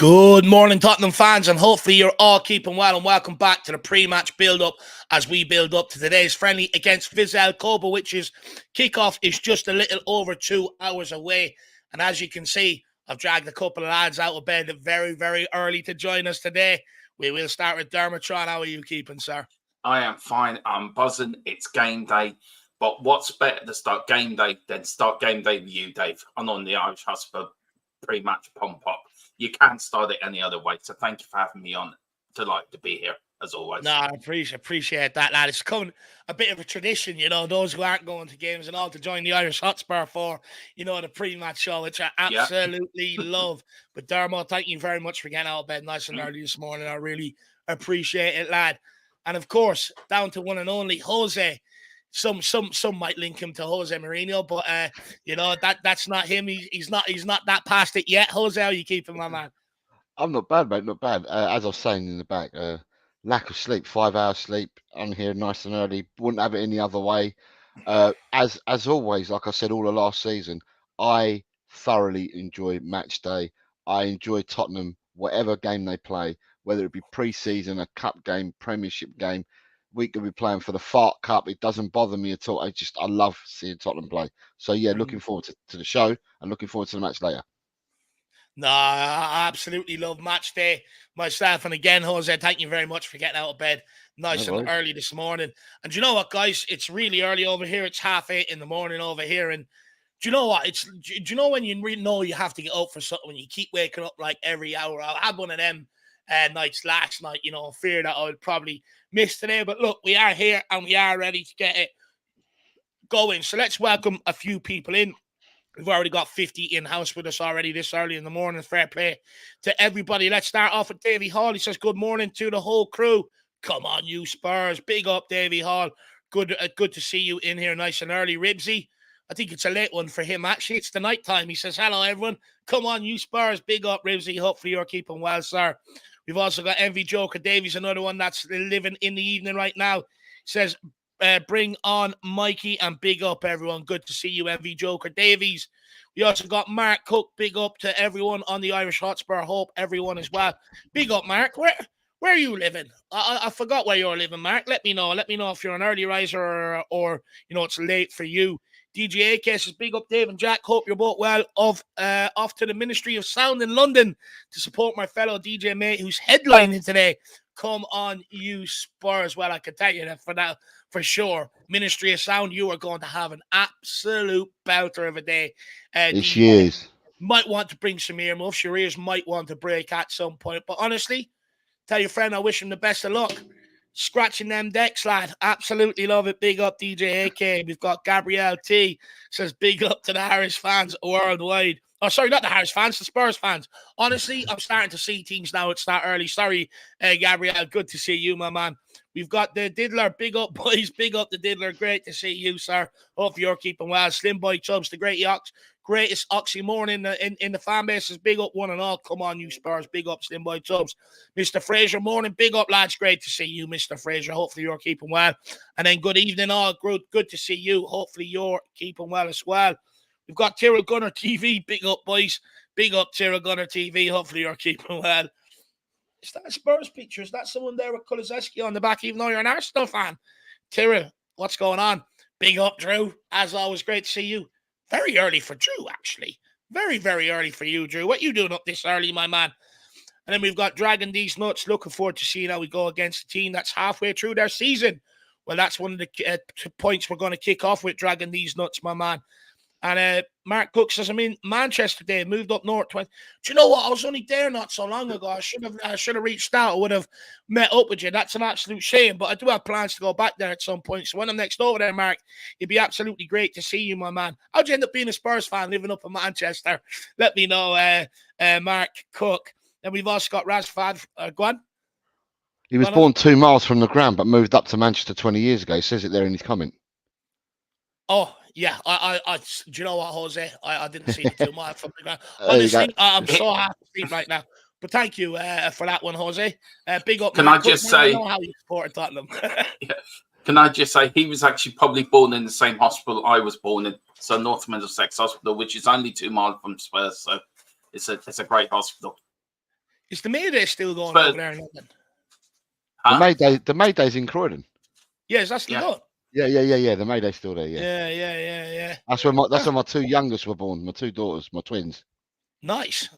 Good morning, Tottenham fans, and hopefully you're all keeping well, and welcome back to the pre-match build-up as we build up to today's friendly against VISSEL Kobe, which is kickoff is just a little over 2 hours away. And as you can see, I've dragged a couple of lads out of bed very, very early to join us today. We will start with Dermotron. How are you keeping, sir? I am fine. I'm buzzing. It's game day. But what's better to start game day than start game day with you, Dave, and on the Irish Husband pre-match pump-up. You can't start it any other way. So thank you for having me on. Delighted to be here, as always. No, I appreciate that, lad. It's becoming a bit of a tradition, those who aren't going to games and all to join the Irish Hotspur for, the pre-match show, which I absolutely love. But Dermot, thank you very much for getting out of bed nice and early this morning. I really appreciate it, lad. And of course, down to one and only Jose. Some might link him to Jose Mourinho, but that's not him. He's not that past it yet. Jose, how you keeping, my man? I'm not bad, mate. Not bad. As I was saying in the back, lack of sleep, 5 hours sleep. I'm here nice and early. Wouldn't have it any other way. As always, like I said all the last season, I thoroughly enjoy match day. I enjoy Tottenham, whatever game they play, whether it be pre-season, a cup game, Premiership game. We could be playing for the Fart Cup. It doesn't bother me at all. I love seeing Tottenham play. So yeah, looking forward to the show and looking forward to the match later. No, I absolutely love match day myself. And again, Jose, thank you very much for getting out of bed nice and early this morning. And you know what, guys? It's really early over here. It's 8:30 in the morning over here. And do you know what? Do you know when you really know you have to get up for something, when you keep waking up like every hour? I had one of them nights last night, fear that I would probably miss today. But look, we are here and we are ready to get it going. So let's welcome a few people in. We've already got 50 in-house with us already this early in the morning. Fair play to everybody. Let's start off with Davey Hall. He says, good morning to the whole crew. Come on, you Spurs. Big up, Davey Hall. Good to see you in here nice and early. Ribsy, I think it's a late one for him, actually. It's the night time. He says, hello, everyone. Come on, you Spurs. Big up, Ribsy. Hopefully you're keeping well, sir. We've also got Envy Joker Davies, another one that's living in the evening right now. He says, bring on Mikey and big up, everyone. Good to see you, Envy Joker Davies. We also got Mark Cook. Big up to everyone on the Irish Hotspur. Hope everyone as well. Big up, Mark. Where are you living? I forgot where you're living, Mark. Let me know. Let me know if you're an early riser or it's late for you. DJ AK says, big up, Dave and Jack. Hope you're both well. Off to the Ministry of Sound in London to support my fellow DJ mate who's headlining today. Come on, you Spurs. Well, I can tell you that for sure. Ministry of Sound, you are going to have an absolute belter of a day. This year's. Might want to bring some earmuffs. Your ears might want to break at some point. But honestly, tell your friend I wish him the best of luck. Scratching them decks, lad. Absolutely love it. Big up, DJ AK. We've got Gabrielle T. Says, big up to the Harris fans worldwide. Oh, sorry, not the Harris fans, the Spurs fans. Honestly, I'm starting to see things now. It's not early. Sorry, Gabrielle. Good to see you, my man. We've got the Diddler. Big up, boys. Big up the Diddler. Great to see you, sir. Hope you're keeping well. Slim Boy Chubbs, the greatest oxymoron in the fan base is big up one and all. Come on, you Spurs. Big up, Slim Boy Chubbs. Mr. Fraser, morning. Big up, lads. Great to see you, Mr. Fraser. Hopefully you're keeping well. And then good evening, all. Good to see you. Hopefully you're keeping well as well. We've got Tyrrell Gunner TV. Big up, boys. Big up, Tyrrell Gunner TV. Hopefully you're keeping well. Is that a Spurs picture? Is that someone there with Kulizeski on the back, even though you're an Arsenal fan? Tyrrell, what's going on? Big up, Drew. As always, great to see you. Very early for Drew, actually. Very, very early for you, Drew. What you doing up this early, my man? And then we've got Dragging These Nuts. Looking forward to seeing how we go against a team that's halfway through their season. Well, that's one of the points we're going to kick off with, Dragging These Nuts, my man. And Mark Cook says, I'm in Manchester today, moved up north. Do you know what? I was only there not so long ago. I should have reached out. I would have met up with you. That's an absolute shame. But I do have plans to go back there at some point. So when I'm next over there, Mark, it'd be absolutely great to see you, my man. How'd you end up being a Spurs fan living up in Manchester? Let me know, Mark Cook. Then we've also got Razfad. Go on. He was born 2 miles from the ground, but moved up to Manchester 20 years ago. He says it there in his comment. Oh, yeah. I do you know what, Jose? I didn't see the 2 miles from the ground. Honestly, I'm so half asleep right now. But thank you for that one, Jose. Big up. Can I just say, I know how you support Tottenham. Yeah. Can I just say, he was actually probably born in the same hospital I was born in, so North Middlesex Hospital, which is only 2 miles from Spurs. So it's a great hospital. Is the May Day still going Spurs. over there in London? The May Day's in Croydon. Yeah, is that still going? Yeah. The May Day's still there. Yeah. That's where my two youngest were born. My two daughters, my twins. Nice.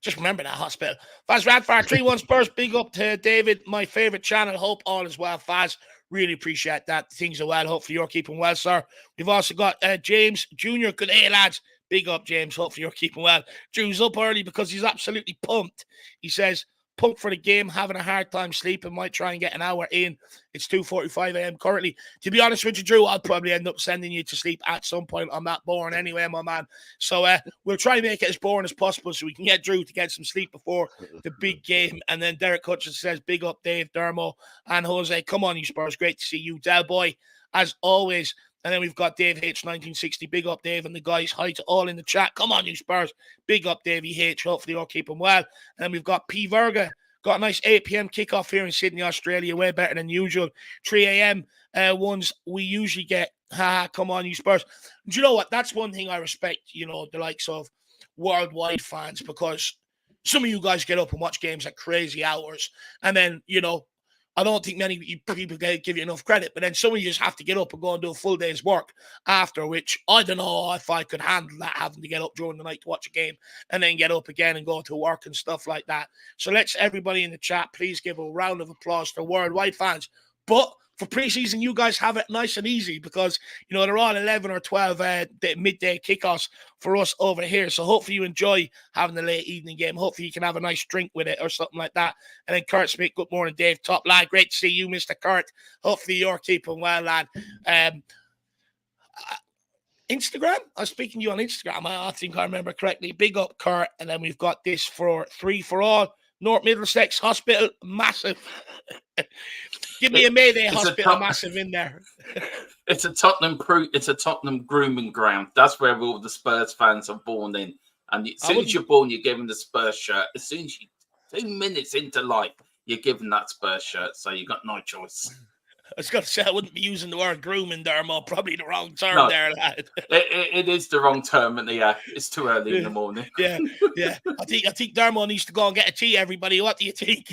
Just remember that hospital. Faz Radfire 3-1 Spurs. Big up to David, my favourite channel. Hope all is well, Faz. Really appreciate that. Things are well. Hopefully you're keeping well, sir. We've also got James Jr. Good day, lads. Big up, James. Hopefully you're keeping well. Drew's up early because he's absolutely pumped. He says, pumped for the game, having a hard time sleeping, might try and get an hour in. It's 2:45 a.m. currently. To be honest with you, Drew, I'll probably end up sending you to sleep at some point. I'm that boring anyway, my man. So we'll try and make it as boring as possible so we can get Drew to get some sleep before the big game. And then Derek Hutchins says, big up Dave, Dermo, and Jose. Come on, you Spurs. Great to see you. Del Boy, as always. And then we've got Dave H 1960. Big up, Dave, and the guys. Hi to all in the chat. Come on, you Spurs. Big up, Davey H. Hopefully you're keeping well. And then we've got P. Verga. Got a nice 8 p.m. kickoff here in Sydney, Australia. Way better than usual. 3 a.m. Ones we usually get. Come on, you Spurs. Do you know what? That's one thing I respect, the likes of worldwide fans, because some of you guys get up and watch games at crazy hours. And then, I don't think many people give you enough credit, but then some of you just have to get up and go and do a full day's work after, which I don't know if I could handle that, having to get up during the night to watch a game and then get up again and go to work and stuff like that. So let's everybody in the chat, please give a round of applause to worldwide fans. But for preseason, you guys have it nice and easy because, they're all 11 or 12 midday kickoffs for us over here. So hopefully you enjoy having the late evening game. Hopefully you can have a nice drink with it or something like that. And then Kurt Smith, good morning, Dave. Top lad. Great to see you, Mr. Kurt. Hopefully you're keeping well, lad. Instagram? I was speaking to you on Instagram. I think I remember correctly. Big up, Kurt. And then we've got this for 3 for all. North Middlesex Hospital, massive. Give me a Mayday Hospital, massive in there. It's a Tottenham grooming ground. That's where all the Spurs fans are born in. And as soon as you're born, you're given the Spurs shirt. As soon as 2 minutes into life, you're given that Spurs shirt. So you've got no choice. I was going to say, I wouldn't be using the word grooming there, Mo. Probably the wrong term there, lad. It is the wrong term, and it's too early in the morning. Yeah. I think Dermo needs to go and get a tea, everybody. What do you think?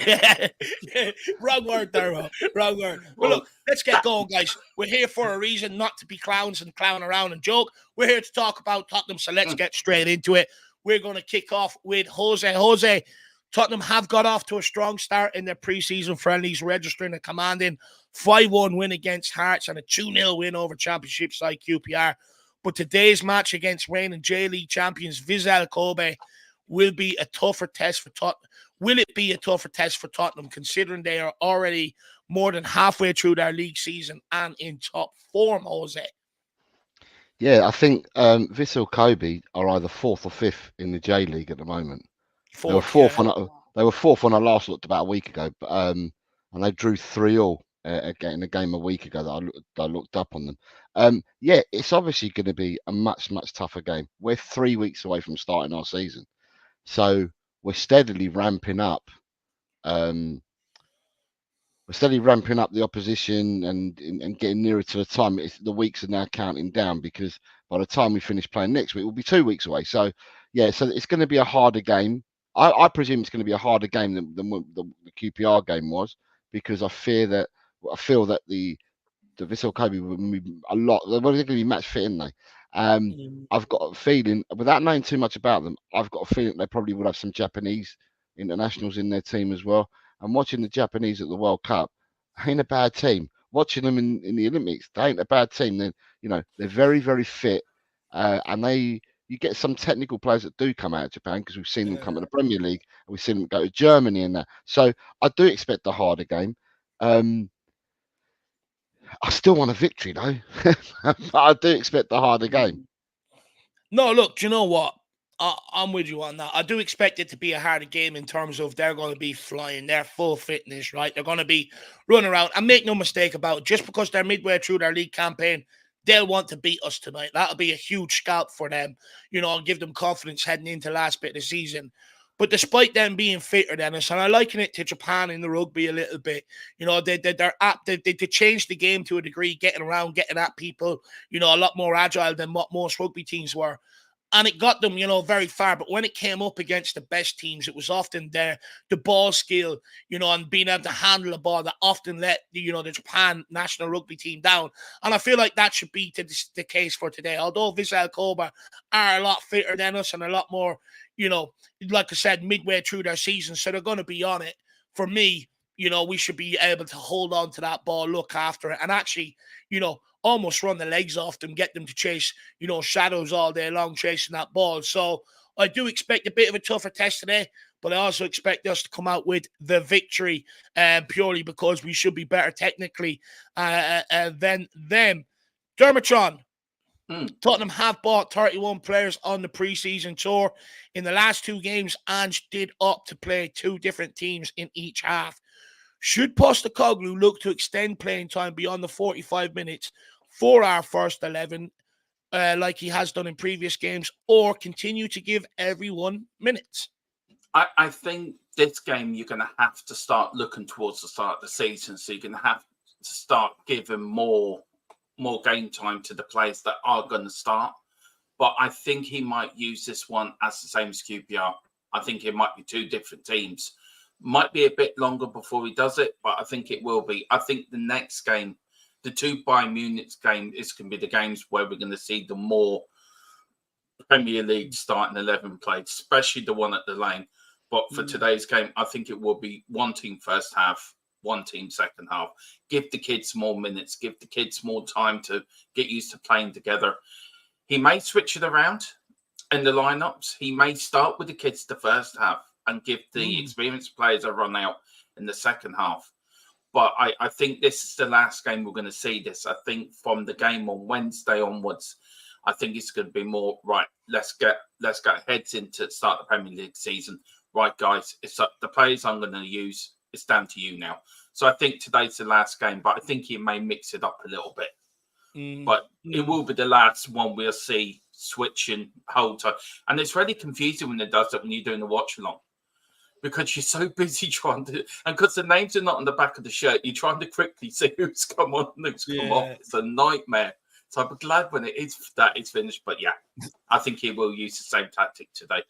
Wrong word, Dermo. Wrong word. Well, look, let's get going, guys. We're here for a reason, not to be clowns and clown around and joke. We're here to talk about Tottenham, so let's get straight into it. We're going to kick off with Jose. Jose, Tottenham have got off to a strong start in their preseason friendlies, registering a commanding 5-1 win against Hearts and a 2-0 win over Championship side QPR. But today's match against reigning J-League champions VISSEL Kobe will be a tougher test for Tottenham. Will it be a tougher test for Tottenham, considering they are already more than halfway through their league season and in top form, Jose? Yeah, I think VISSEL Kobe are either 4th or 5th in the J-League at the moment. They were fourth on I last looked about a week ago, but and they drew 3-3 in a game a week ago that I looked up on them. Yeah, it's obviously going to be a much tougher game. We're 3 weeks away from starting our season, so we're steadily ramping up. We're steadily ramping up the opposition and getting nearer to the time. The weeks are now counting down, because by the time we finish playing next week, we'll be 2 weeks away. So yeah, so it's going to be a harder game. I presume it's going to be a harder game than what the QPR game was, because I feel that the VISSEL Kobe will be a lot. They're going to be match fit, aren't they? I've got a feeling, without knowing too much about them, I've got a feeling they probably would have some Japanese internationals in their team as well. And watching the Japanese at the World Cup, ain't a bad team. Watching them in the Olympics, they ain't a bad team. They're very, very fit, and you get some technical players that do come out of Japan, because we've seen them come to the Premier League, and we've seen them go to Germany and that. So I do expect a harder game. I still want a victory, though. But I do expect a harder game. No, look, do you know what? I'm with you on that. I do expect it to be a harder game in terms of they're going to be flying. They're full fitness, right? They're going to be running around. And make no mistake about it, just because they're midway through their league campaign, they'll want to beat us tonight. That'll be a huge scalp for them, and give them confidence heading into last bit of the season. But despite them being fitter than us, and I liken it to Japan in the rugby a little bit, they changed the game to a degree, getting around, getting at people, a lot more agile than what most rugby teams were. And it got them, very far. But when it came up against the best teams, it was often the ball skill, and being able to handle the ball that often let, the Japan national rugby team down. And I feel like that should be the case for today. Although VISSEL Kobe are a lot fitter than us and a lot more, like I said, midway through their season. So they're going to be on it. For me, we should be able to hold on to that ball, look after it, and actually, almost run the legs off them, get them to chase, shadows all day long, chasing that ball. So I do expect a bit of a tougher test today, but I also expect us to come out with the victory purely because we should be better technically than them. Dermotron, Tottenham have bought 31 players on the preseason tour in the last 2 games and did opt to play 2 different teams in each half. Should Postecoglou look to extend playing time beyond the 45 minutes for our first 11, like he has done in previous games, or continue to give everyone minutes? I think this game you're going to have to start looking towards the start of the season, so you're going to have to start giving more game time to the players that are going to start. But I think he might use this one as the same as QPR. I think it might be 2 different teams. Might be a bit longer before he does it, but I think it will be. I think the next game, the 2 Bayern Munich game, is going to be the games where we're going to see the more Premier League starting 11 played, especially the one at the Lane. But for today's game, I think it will be 1 team first half, 1 team second half. Give the kids more minutes, give the kids more time to get used to playing together. He may switch it around in the lineups. He may start with the kids the first half and give the experienced players a run out in the second half. But I think this is the last game we're going to see this. I think from the game on Wednesday onwards, I think it's going to be more, right, let's get heads into start the Premier League season. Right, guys, it's up. The players I'm going to use, it's down to you now. So I think today's the last game, but I think he may mix it up a little bit. But it will be the last one we'll see switching whole time. And it's really confusing when it does it when you're doing the watch along, because you're so busy trying to, and because the names are not on the back of the shirt, you're trying to quickly see who's come on and who's come off. It's a nightmare. So I'm glad when it's finished. But yeah, I think he will use the same tactic today.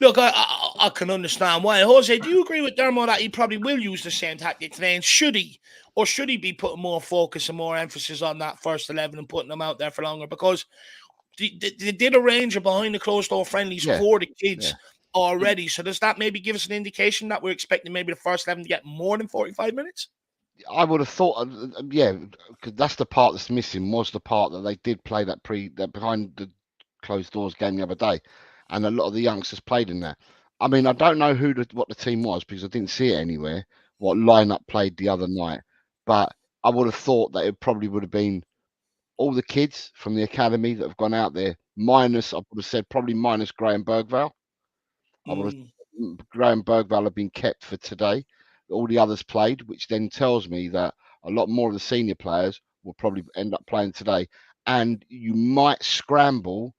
Look, I can understand why. Jose, do you agree with Dermo that he probably will use the same tactic today? And should he? Or should he be putting more focus and more emphasis on that first 11 and putting them out there for longer? Because they did arrange a behind-the-closed-door friendlies for the kids already. So does that maybe give us an indication that we're expecting maybe the first 11 to get more than 45 minutes? I would have thought, because that's the part that's missing, was the part that they did play that behind the closed doors game the other day. And a lot of the youngsters played in that. I mean, I don't know what the team was because I didn't see it anywhere, what lineup played the other night. But I would have thought that it probably would have been all the kids from the academy that have gone out there, minus, I would have said probably minus Graham Bergvall. I would have Graham Bergvall have been kept for today. All the others played, which then tells me that a lot more of the senior players will probably end up playing today. And you might scramble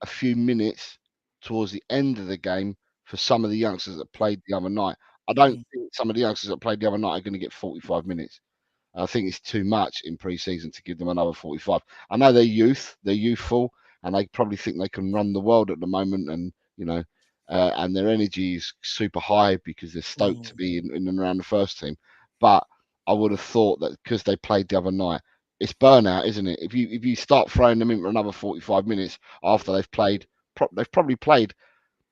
a few minutes towards the end of the game for some of the youngsters that played the other night. I don't think some of the youngsters that played the other night are going to get 45 minutes. I think it's too much in pre-season to give them another 45. I know they're youthful, and they probably think they can run the world at the moment, and and their energy is super high because they're stoked to be in and around the first team. But I would have thought that because they played the other night, it's burnout, isn't it? If you start throwing them in for another 45 minutes after they've probably played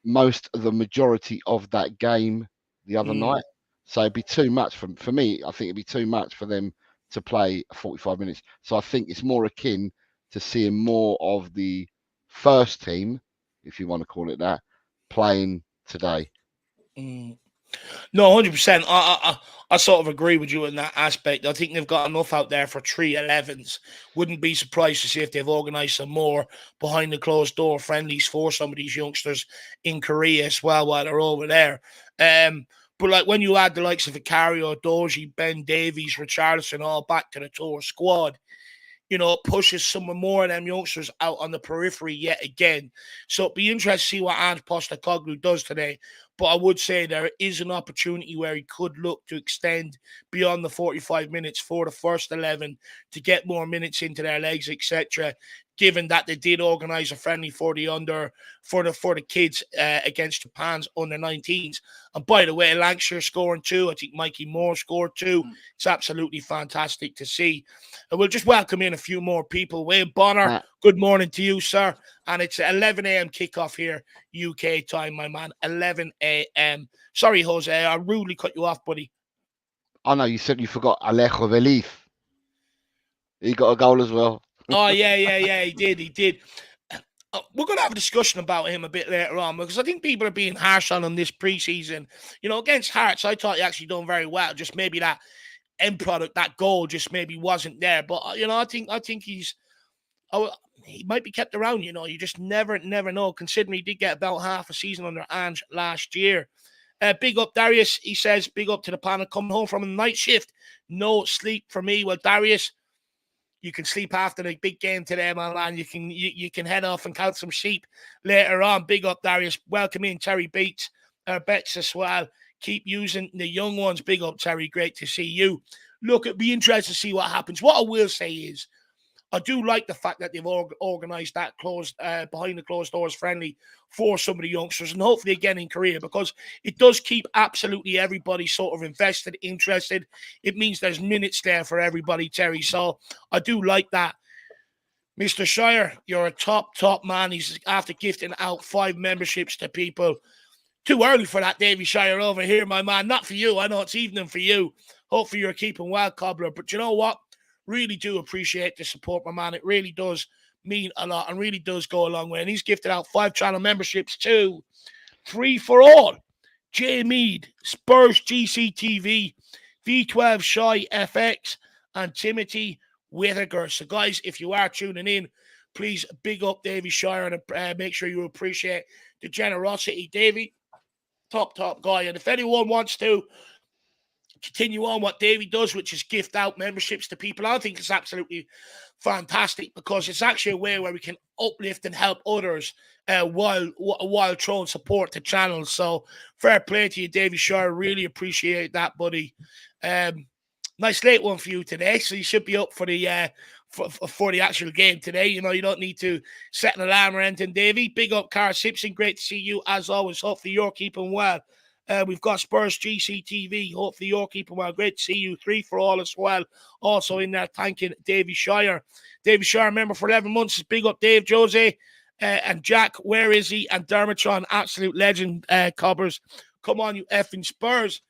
most of the majority of that game the other night. So it'd be too much for me. I think it'd be too much for them to play 45 minutes. So I think it's more akin to seeing more of the first team, if you want to call it that, playing today. No, 100%. I sort of agree with you in that aspect. I think they've got enough out there for 3 11s. Wouldn't be surprised to see if they've organised some more behind the closed door friendlies for some of these youngsters in Korea as well while they're over there. But like when you add the likes of Vicario, Doji, Ben Davies, Richarlison all back to the tour squad, it pushes some more of them youngsters out on the periphery yet again. So it'd be interesting to see what Ange Postecoglou does today. But I would say there is an opportunity where he could look to extend beyond the 45 minutes for the first 11 to get more minutes into their legs, etc. given that they did organise a friendly for the kids against Japan's under-19s. And by the way, Lancashire scoring 2. I think Mikey Moore scored 2. It's absolutely fantastic to see. And we'll just welcome in a few more people. Wayne Bonner, good morning to you, sir. And it's 11 a.m. kickoff here, UK time, my man. 11 a.m. Sorry, Jose, I rudely cut you off, buddy. I know you said you forgot Alejo Velith. He got a goal as well. Oh, yeah, he did. We're going to have a discussion about him a bit later on, because I think people are being harsh on him this preseason. You know, against Hearts, I thought he actually done very well. Just maybe that end product, that goal, just maybe wasn't there. But you know, I think he might be kept around. You know, you just never know. Considering he did get about half a season under Ange last year. Big up Darius. He says, big up to the panel. Coming home from a night shift, no sleep for me. Well, Darius, you can sleep after the big game today, my man. You can head off and count some sheep later on. Big up, Darius. Welcome in, Terry Beats, Bex as well. Keep using the young ones. Big up, Terry. Great to see you. Look, it'd be interesting to see what happens. What I will say is, I do like the fact that they've organised that behind the closed doors friendly for some of the youngsters, and hopefully again in Korea, because it does keep absolutely everybody sort of invested, interested. It means there's minutes there for everybody, Terry. So I do like that. Mr. Shire, you're a top man. He's after gifting out 5 memberships to people. Too early for that, Davy Shire over here, my man. Not for you. I know it's evening for you. Hopefully you're keeping well, Cobbler. But you know what? Really do appreciate the support, my man. It really does mean a lot and really does go a long way. And he's gifted out 5 channel memberships too. 3 for all. Jay Mead, Spurs GCTV, V12 Shy FX, and Timothy Whittaker. So, guys, if you are tuning in, please big up Davy Shire and make sure you appreciate the generosity. Davy, top guy. And if anyone wants to continue on what Davey does, which is gift out memberships to people, I think it's absolutely fantastic, because it's actually a way where we can uplift and help others while throwing support to channels. So fair play to you, Davey Shire. Really appreciate that, buddy. Nice late one for you today, so you should be up for the for the actual game today. You know, you don't need to set an alarm or anything, Davey. Big up, Cara Simpson. Great to see you as always. Hopefully you're keeping well. We've got Spurs GCTV. Hopefully you're keeping well. Great to see you. 3 for all as well. Also in there, thanking Davy Shire. Davy Shire, member for 11 months. Big up Dave, Jose, and Jack. Where is he? And Dermotron, absolute legend, Cobbers. Come on, you effing Spurs.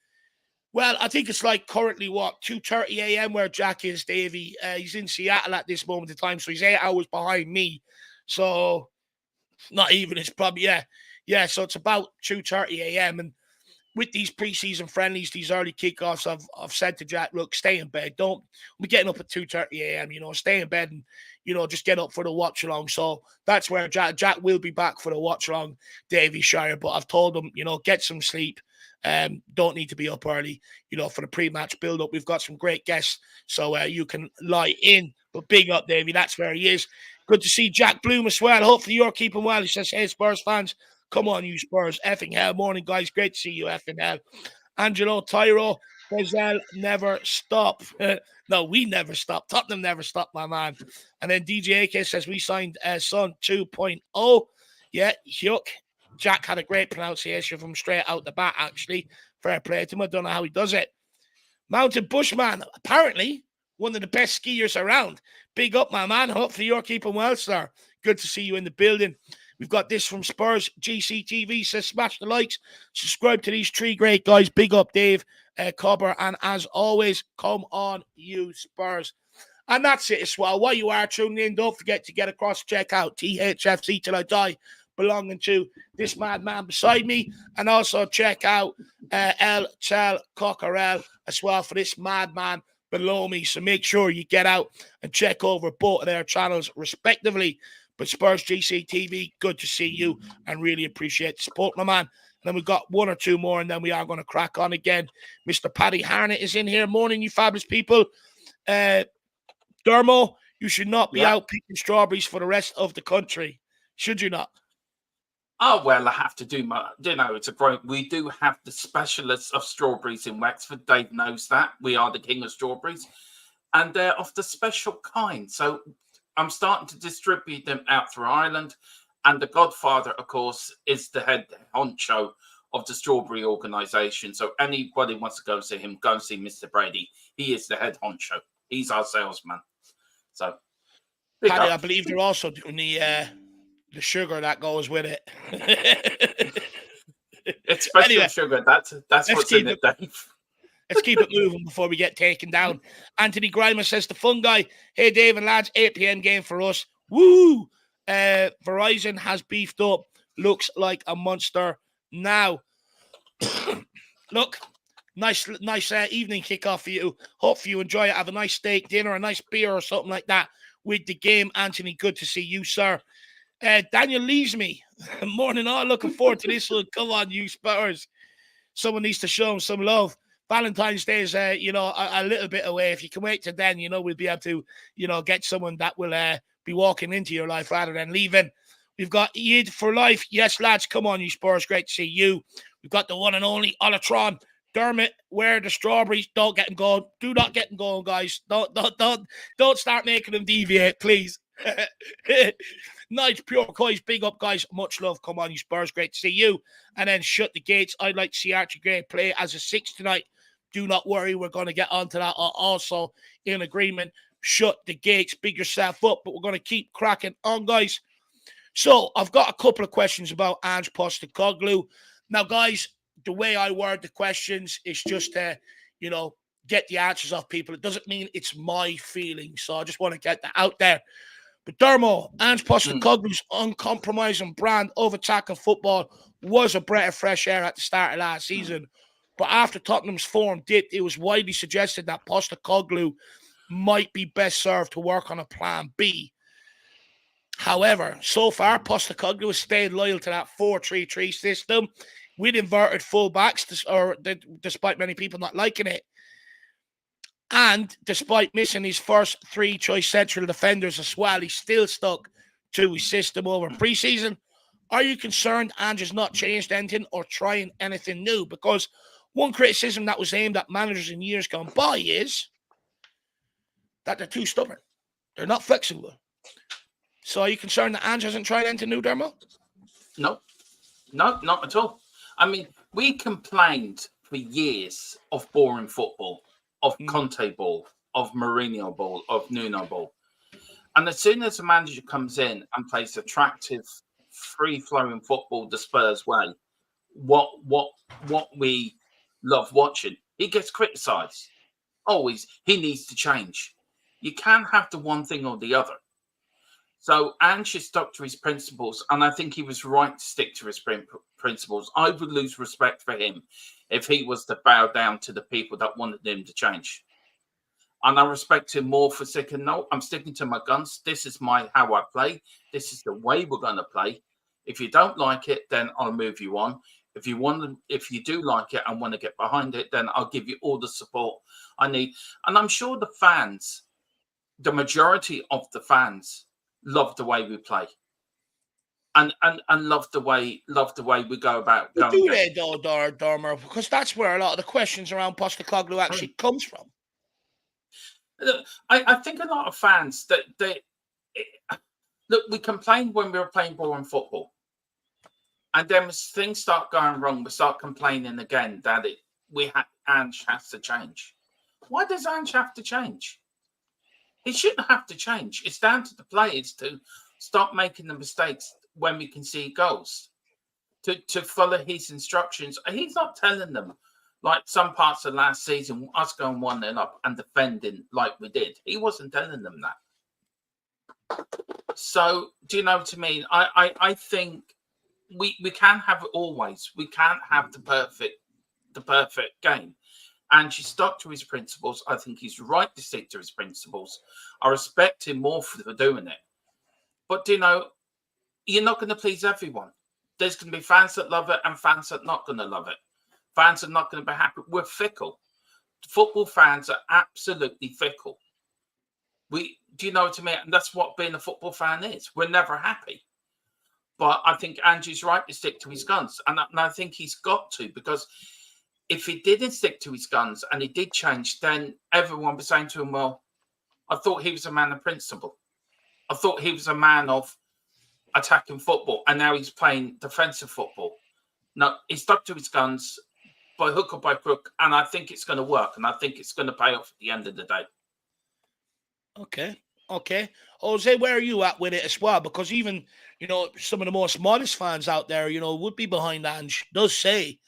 Well, I think it's like currently, 2:30 a.m. where Jack is, Davy. He's in Seattle at this moment in time, so he's 8 hours behind me. So, not even, it's probably, yeah. So it's about 2:30 a.m. And with these preseason friendlies, these early kickoffs, I've said to Jack, look, stay in bed. Don't be getting up at 2:30 a.m. You know, stay in bed and, you know, just get up for the watch along. So that's where Jack will be back for the watch along, Davy Shire. But I've told him, you know, get some sleep. Don't need to be up early, you know, for the pre-match build-up. We've got some great guests, so you can lie in. But big up, Davy. That's where he is. Good to see Jack Bloom as well. Hopefully you're keeping well. He says, hey, Spurs fans, come on, you Spurs. Effing hell. Morning, guys. Great to see you, effing hell. Angelo Tyro, VISSEL never stop. No, we never stop. Tottenham never stop, my man. And then DJ AK says, we signed Son 2.0. Yeah, yuck. Jack had a great pronunciation from straight out the bat, actually. Fair play to him. I don't know how he does it. Mountain Bushman, apparently one of the best skiers around. Big up, my man. Hopefully you're keeping well, sir. Good to see you in the building. We've got this from Spurs GCTV. Says, smash the likes. Subscribe to these 3 great guys. Big up, Dave, Cobber. And as always, come on, you Spurs. And that's it as well. While you are tuning in, don't forget to get across, check out THFC Till I Die, belonging to this madman beside me, and also check out El Chel Cockerel as well for this madman below me. So make sure you get out and check over both of their channels respectively. But Spurs GCTV, good to see you and really appreciate the support, my man. And then we've got 1 or 2 more, and then we are going to crack on again. Mr. Paddy Harnett is in here. Morning, you fabulous people. Dermo, you should not be out picking strawberries for the rest of the country. Should you not? Oh, well, I have to do my, you know, it's a great, we do have the specialists of strawberries in Wexford. Dave knows that. We are the king of strawberries. And they're of the special kind. So I'm starting to distribute them out through Ireland. And the Godfather, of course, is the head honcho of the Strawberry organisation. So anybody wants to go see him, go and see Mr. Brady. He is the head honcho. He's our salesman. So, Paddy, I believe they're also doing the sugar that goes with it. It's special Anyway, sugar. That's what's in it, Dave. Let's keep it moving before we get taken down. Anthony Grimer says, the fun guy. Hey, Dave and lads, 8 p.m. game for us. Woo! Verizon has beefed up. Looks like a monster now. Look, nice evening kickoff for you. Hope you enjoy it. Have a nice steak dinner, a nice beer or something like that with the game. Anthony, good to see you, sir. Daniel leaves me. Morning all. Looking forward to this one. Come on, you Spurs. Someone needs to show him some love. Valentine's Day is, a little bit away. If you can wait till then, we'll be able to, get someone that will be walking into your life rather than leaving. We've got Yid for life. Yes, lads, come on, you Spurs. Great to see you. We've got the one and only Olatron. Dermot, where the strawberries? Don't get them going. Do not get them going, guys. Don't start making them deviate, please. Nice, pure guys. Big up, guys. Much love. Come on, you Spurs. Great to see you. And then shut the gates. I'd like to see Archie Gray play as a 6 tonight. Do not worry. We're going to get onto that also in agreement. Shut the gates. Big yourself up. But we're going to keep cracking on, guys. So I've got a couple of questions about Ange Postecoglou. Now, guys, the way I word the questions is just to, get the answers off people. It doesn't mean it's my feeling. So I just want to get that out there. But Dermo, Ange Postecoglou's uncompromising brand of attacking football was a breath of fresh air at the start of last season. But after Tottenham's form dipped, it was widely suggested that Postecoglou might be best served to work on a plan B. However, so far, Postecoglou has stayed loyal to that 4-3-3 system with inverted fullbacks, despite many people not liking it. And despite missing his first 3 choice central defenders as well, he's still stuck to his system over pre-season. Are you concerned Ange has not changed anything or trying anything new? Because one criticism that was aimed at managers in years gone by is that they're too stubborn. They're not flexible. So are you concerned that Ange hasn't tried anything new, Dermo? No, not at all. I mean, we complained for years of boring football, of Conte ball, of Mourinho ball, of Nuno ball. And as soon as a manager comes in and plays attractive, free-flowing football the Spurs way, what we love watching, he gets criticised. Always, he needs to change. You can't have the one thing or the other. So Ange has stuck to his principles, and I think he was right to stick to his principles. I would lose respect for him if he was to bow down to the people that wanted him to change. And I respect him more for saying, no, I'm sticking to my guns. This is how I play. This is the way we're going to play. If you don't like it, then I'll move you on. If you do like it and want to get behind it, then I'll give you all the support I need. And I'm sure the fans, the majority of the fans, love the way we play, and love the way we go about. But do they though, Dormer? Because that's where a lot of the questions around Postecoglou actually comes from. I think a lot of fans look. We complained when we were playing boring football, and then as things start going wrong, we start complaining again that Ange has to change. Why does Ange have to change? He shouldn't have to change. It's down to the players to stop making the mistakes when we can see goals, to follow his instructions. He's not telling them, like some parts of last season, us going 1-0 up and defending like we did. He wasn't telling them that. So, do you know what I mean? I think we can't have it always. We can't have the perfect game. And she stuck to his principles. I think he's right to stick to his principles. I respect him more for doing it. But, you're not going to please everyone. There's going to be fans that love it and fans that are not going to love it. Fans are not going to be happy. We're fickle. Football fans are absolutely fickle. Do you know what I mean? And that's what being a football fan is. We're never happy. But I think Angie's right to stick to his guns. And I think he's got to, because if he didn't stick to his guns and he did change, then everyone was saying to him, well, I thought he was a man of principle. I thought he was a man of attacking football, and now he's playing defensive football. No, he's stuck to his guns by hook or by crook, and I think it's going to work, and I think it's going to pay off at the end of the day. Okay. Jose, where are you at with it as well? Because even, some of the most modest fans out there, would be behind Ange, does say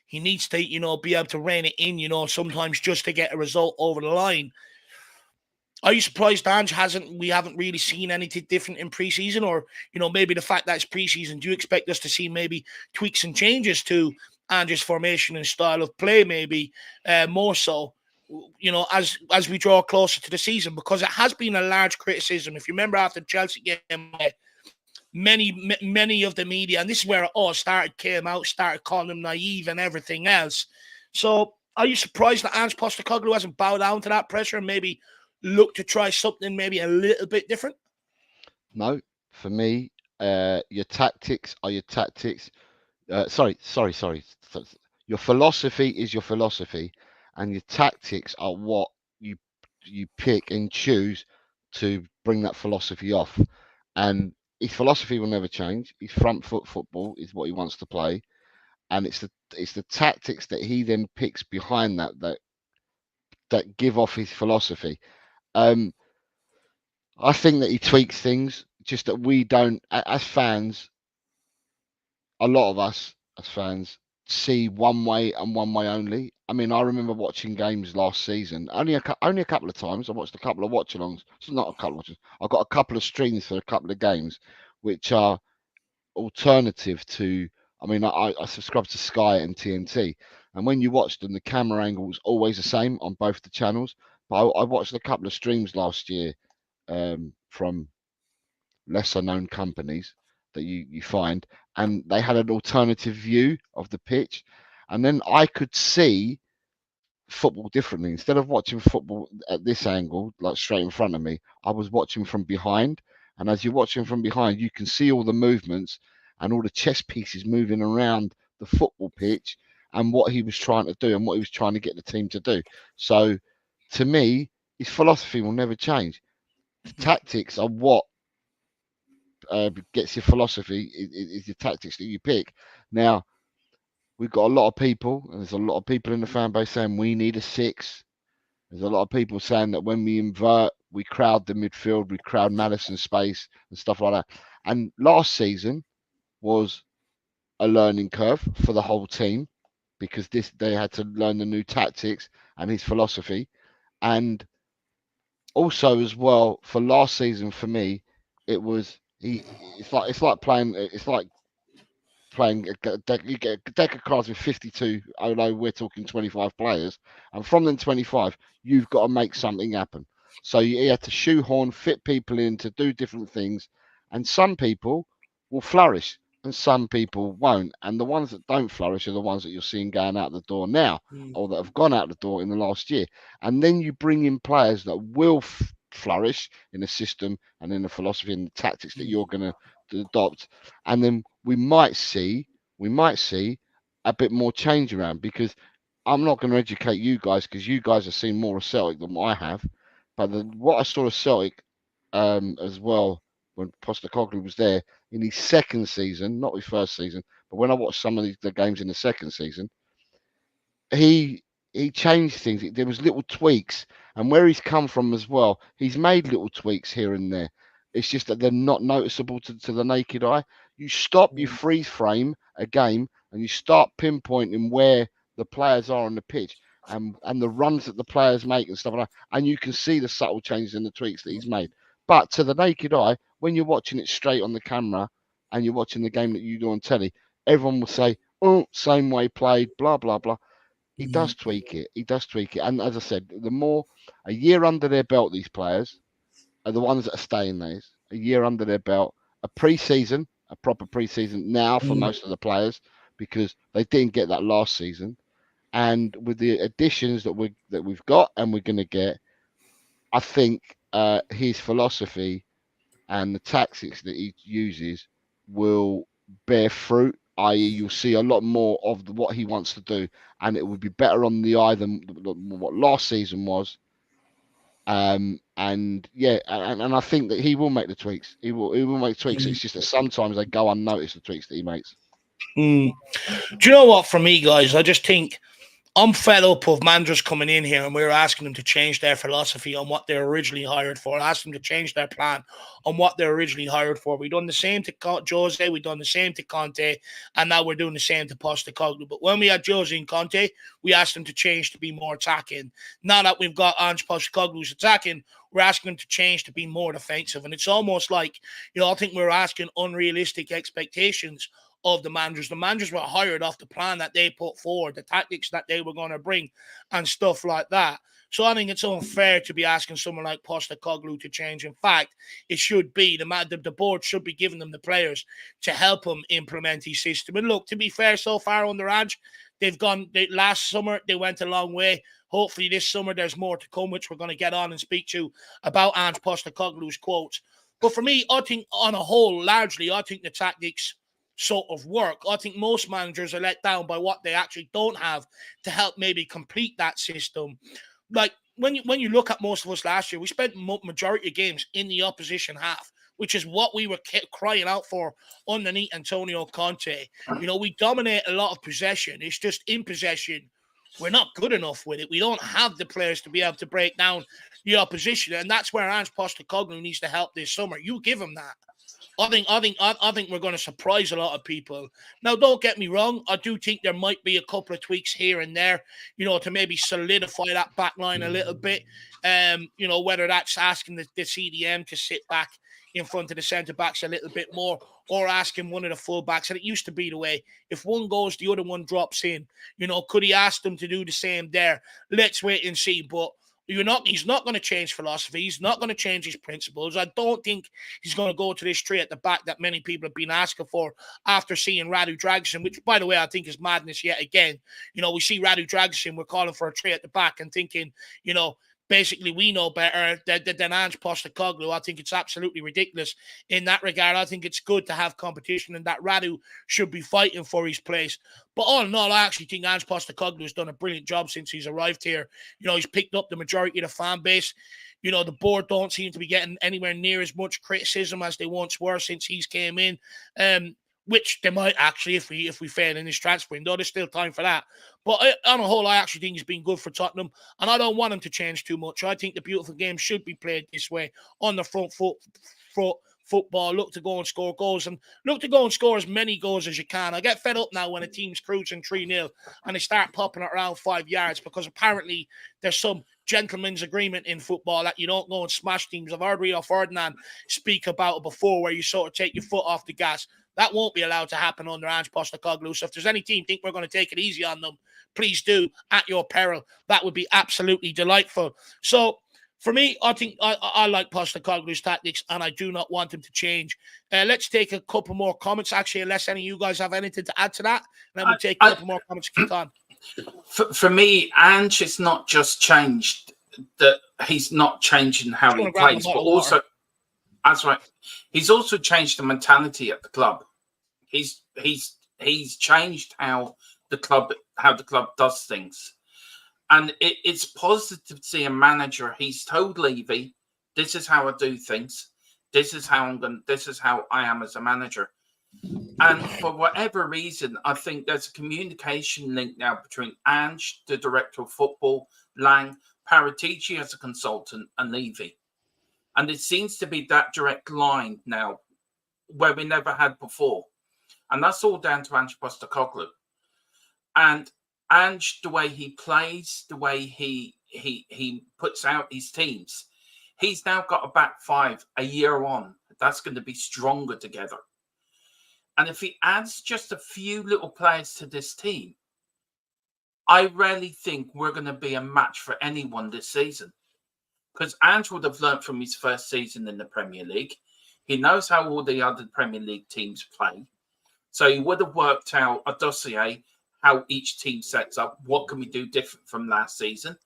he needs to, be able to rein it in, sometimes just to get a result over the line. Are you surprised Ange we haven't really seen anything different in preseason? Or, maybe the fact that it's preseason, do you expect us to see maybe tweaks and changes to Ange's formation and style of play, maybe more so, as we draw closer to the season? Because it has been a large criticism. If you remember after the Chelsea game, many of the media, and this is where it all started calling him naive and everything else. So are you surprised that Ange Postecoglou hasn't bowed down to that pressure and maybe look to try something maybe a little bit different? No, for me, your tactics are your tactics. Sorry. Your philosophy is your philosophy, and your tactics are what you pick and choose to bring that philosophy off. And his philosophy will never change. His front foot football is what he wants to play, and it's the tactics that he then picks behind that give off his philosophy. I think that he tweaks things, just that we don't, as fans, a lot of us as fans see one way and one way only. I mean, I remember watching games last season, only a couple of times. I watched a couple of watch-alongs. It's not a couple of watches. I got a couple of streams for a couple of games, which are alternative to. I mean, I subscribe to Sky and TNT, and when you watch them, the camera angle is always the same on both the channels. But I watched a couple of streams last year from lesser known companies that you find, and they had an alternative view of the pitch, and then I could see football differently. Instead of watching football at this angle, like straight in front of me, I was watching from behind. And as you're watching from behind, you can see all the movements and all the chess pieces moving around the football pitch and what he was trying to do and what he was trying to get the team to do. So to me, his philosophy will never change. The tactics are what gets your philosophy, is your tactics that you pick. Now, we've got a lot of people, and there's a lot of people in the fan base saying we need a six. There's a lot of people saying that when we invert, we crowd the midfield, we crowd Madison space and stuff like that. And last season was a learning curve for the whole team, because they had to learn the new tactics and his philosophy. And also as well, for last season, for me, it was it's like playing a deck. You get a deck of cards with 52, although we're talking 25 players, and from them 25, you've got to make something happen. So you have to shoehorn, fit people in to do different things, and some people will flourish and some people won't. And the ones that don't flourish are the ones that you're seeing going out the door now, or that have gone out the door in the last year. And then you bring in players that will flourish in the system and in the philosophy and the tactics that you're going to adopt, and then we might see a bit more change around. Because I'm not going to educate you guys, because you guys have seen more of Celtic than I have, but what I saw of Celtic as well when Postecoglou was there in his second season, not his first season, but when I watched some of the games in the second season, he changed things. There was little tweaks, and where he's come from as well, he's made little tweaks here and there. It's just that they're not noticeable to the naked eye. You stop, you freeze frame a game, and you start pinpointing where the players are on the pitch, and the runs that the players make and stuff like that, and you can see the subtle changes and the tweaks that he's made. But to the naked eye, when you're watching it straight on the camera and you're watching the game that you do on telly, everyone will say, "Oh, same way played," blah blah blah. He does tweak it. He does tweak it. And as I said, the more a year under their belt, these players are the ones that are staying there. A year under their belt, a proper pre-season now for most of the players, because they didn't get that last season. And with the additions that we've got and we're going to get, I think his philosophy and the tactics that he uses will bear fruit, i.e., you'll see a lot more of what he wants to do, and it would be better on the eye than what last season was. And yeah, and I think that he will make the tweaks. He will make tweaks. It's just that sometimes they go unnoticed, the tweaks that he makes. Do you know what? For me, guys, I just think I'm fed up of managers coming in here and we're asking them to change their philosophy on what they're originally hired for, asking them to change their plan on what they're originally hired for. We've done the same to Jose, we've done the same to Conte, and now we're doing the same to Postecoglou. But when we had Jose and Conte, we asked them to change to be more attacking. Now that we've got Ange Postecoglou who's attacking, we're asking them to change to be more defensive. And it's almost like, I think we're asking unrealistic expectations of the managers. The managers were hired off the plan that they put forward, the tactics that they were going to bring, and stuff like that. So I think it's unfair to be asking someone like Postecoglou to change. In fact, it should be the board should be giving them the players to help them implement his system. And look, to be fair, so far under Ange, last summer they went a long way. Hopefully this summer there's more to come, which we're going to get on and speak to about Ange Postecoglou's quotes. But for me, I think on a whole, largely, I think the tactics sort of work. I think most managers are let down by what they actually don't have to help maybe complete that system. Like when you look at most of us last year, we spent majority of games in the opposition half, which is what we were crying out for underneath Antonio Conte. We dominate a lot of possession. It's just in possession, we're not good enough with it. We don't have the players to be able to break down the opposition, and that's where Ange Postecoglou needs to help this summer. You give him that. I think we're going to surprise a lot of people. Now, don't get me wrong. I do think there might be a couple of tweaks here and there, to maybe solidify that back line a little bit. Whether that's asking the CDM to sit back in front of the centre backs a little bit more, or asking one of the full backs. And it used to be the way, if one goes, the other one drops in. Could he ask them to do the same there? Let's wait and see. But he's not going to change philosophy. He's not going to change his principles. I don't think he's going to go to this three at the back that many people have been asking for after seeing Radu Dragic, which, by the way, I think is madness yet again. We see Radu Dragic, we're calling for a three at the back and thinking, basically we know better than Ange Postecoglou. I think it's absolutely ridiculous in that regard. I think it's good to have competition and that Radu should be fighting for his place. But all in all, I actually think Ange Postecoglou has done a brilliant job since he's arrived here. He's picked up the majority of the fan base. The board don't seem to be getting anywhere near as much criticism as they once were since he's came in. Which they might actually if we fail in this transfer window. There's still time for that. But on a whole, I actually think he's been good for Tottenham, and I don't want him to change too much. I think the beautiful game should be played this way, on the front foot, football, look to go and score goals, and look to go and score as many goals as you can. I get fed up now when a team's cruising 3-0 and they start popping it around 5 yards, because apparently there's some gentleman's agreement in football that you don't go and smash teams. I've heard Rio Ferdinand speak about it before, where you sort of take your foot off the gas. That won't be allowed to happen under Ange Postecoglou. So if there's any team think we're going to take it easy on them, please do, at your peril. That would be absolutely delightful. So for me, I think I like Postecoglou's tactics, and I do not want him to change. Let's take a couple more comments, actually, unless any of you guys have anything to add to that. And then we'll take a couple more comments to kick on. For me, Ange is not just changed, that he's not changing how he plays, but also, that's right, he's also changed the mentality at the club. He's changed how the club does things. And it's positive to see a manager. He's told Levy, this is how I do things. This is how I am as a manager. And for whatever reason, I think there's a communication link now between Ange, the director of football, Lang, Paratici as a consultant, and Levy. And it seems to be that direct line now, where we never had before. And that's all down to Ange Postecoglou. And Ange, the way he plays, the way he puts out his teams, he's now got a back five a year on. That's going to be stronger together. And if he adds just a few little players to this team, I really think we're going to be a match for anyone this season. Because Ange would have learned from his first season in the Premier League. He knows how all the other Premier League teams play. So he would have worked out a dossier, how each team sets up, what can we do different from last season.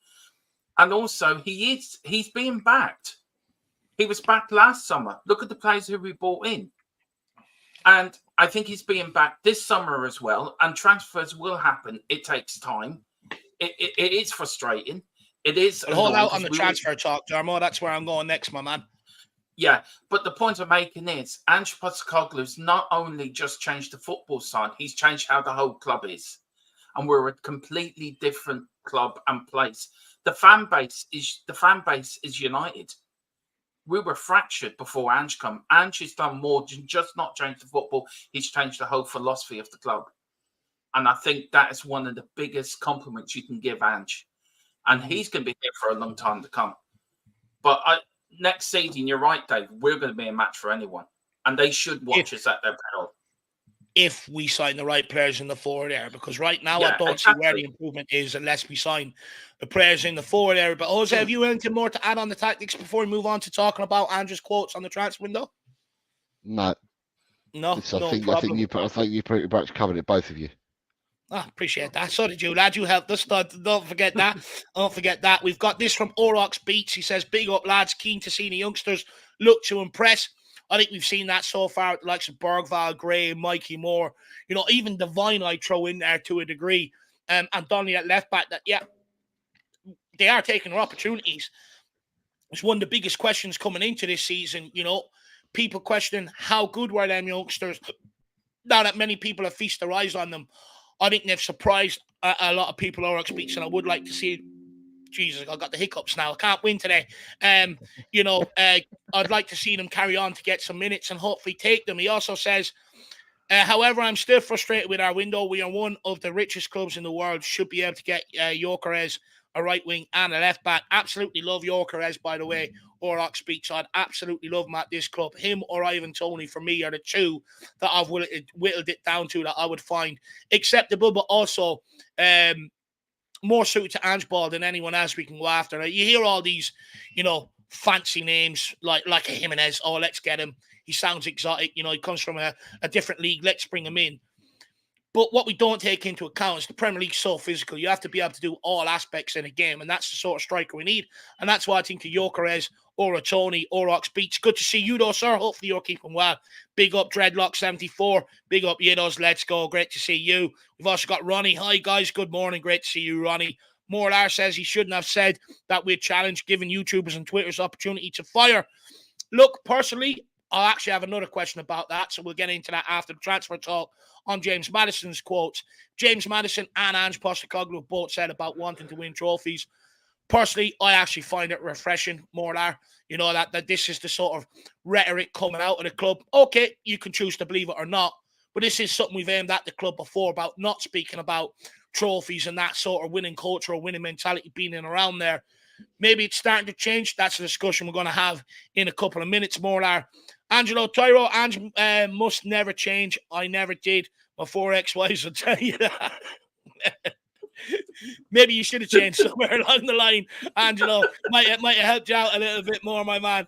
And also, he's being backed. He was backed last summer. Look at the players who we brought in. And I think he's being backed this summer as well. And transfers will happen. It takes time. It is frustrating. It is But hold annoying out on because the we transfer talk, Dermo. That's where I'm going next, my man. Yeah, but the point I'm making is Ange Postecoglou's not only just changed the football side, he's changed how the whole club is. And we're a completely different club and place. The fan base is united. We were fractured before Ange come. Ange has done more than just not change the football, he's changed the whole philosophy of the club. And I think that is one of the biggest compliments you can give Ange. And he's going to be here for a long time to come. But next season, you're right, Dave. We're going to be a match for anyone, and they should watch us at their peril. If we sign the right players in the forward area, because right now Yeah, I don't see where the improvement is unless we sign the players in the forward area. But Jose, have you anything more to add on the tactics before we move on to talking about Andrew's quotes on the transfer window? No. No, I problem. think you pretty much covered it, both of you. I appreciate that. So did you, lad. You helped us. Don't forget that. Don't forget that. We've got this from Orox Beats. He says, big up, lads. Keen to see the youngsters look to impress. I think we've seen that so far with the likes of Bergval, Gray, Mikey Moore. You know, even Devine I throw in there to a degree. And Donny at left back, that, yeah, they are taking their opportunities. It's one of the biggest questions coming into this season. You know, people questioning how good were them youngsters. Now that many people have feasted their eyes on them, I think they've surprised a lot of people. Orox Beats, and I would like to see. Jesus, I got the hiccups now. I can't win today. You know, I'd like to see them carry on to get some minutes and hopefully take them. He also says, however, I'm still frustrated with our window. We are one of the richest clubs in the world. Should be able to get Gyökeres, a right wing and a left back. Absolutely love Gyökeres, by the way. Orox Beats, I'd absolutely love him at this club. Him or Ivan Toney, for me, are the two that I've whittled it down to that I would find acceptable, but also more suited to Ange Ball than anyone else we can go after. You hear all these, you know, fancy names like a Jimenez. Oh, let's get him. He sounds exotic. You know, he comes from a different league. Let's bring him in. But what we don't take into account is the Premier League's so physical. You have to be able to do all aspects in a game, and that's the sort of striker we need. And that's why I think of Gyökeres or a Tony or Orox Beats. Good to see you, though, sir. Hopefully you're keeping well. Big up Dreadlock74. Big up Yidos. Let's go. Great to see you. We've also got Ronnie. Hi, guys. Good morning. Great to see you, Ronnie. Morlar says he shouldn't have said that we'd challenge giving YouTubers and Twitters opportunity to fire. Look, personally, I'll actually have another question about that, so we'll get into that after the transfer talk on James Maddison's quotes. James Maddison and Ange Postecoglou both said about wanting to win trophies. Personally, I actually find it refreshing, Morlar, you know, that this is the sort of rhetoric coming out of the club. Okay, you can choose to believe it or not, but this is something we've aimed at the club before about not speaking about trophies and that sort of winning culture or winning mentality being in around there. Maybe it's starting to change. That's a discussion we're going to have in a couple of minutes, Morlar. Angelo Tyro, Ange must never change. I never did. My 4 ex-wives will tell you that. Maybe you should have changed somewhere along the line, Angelo. Might have helped you out a little bit more, my man.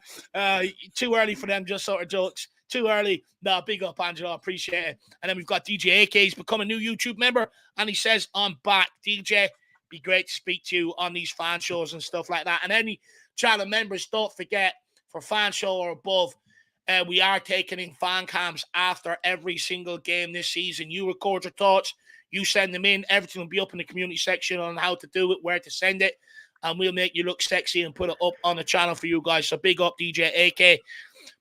Too early for them just sort of jokes. Too early. No, big up, Angelo. Appreciate it. And then we've got DJ AK. He's become a new YouTube member, and he says, I'm back. DJ, be great to speak to you on these fan shows and stuff like that. And any channel members, don't forget, for fan show or above, we are taking in fan cams after every single game this season. You record your thoughts, you send them in. Everything will be up in the community section on how to do it, where to send it, and we'll make you look sexy and put it up on the channel for you guys. So big up, DJ AK.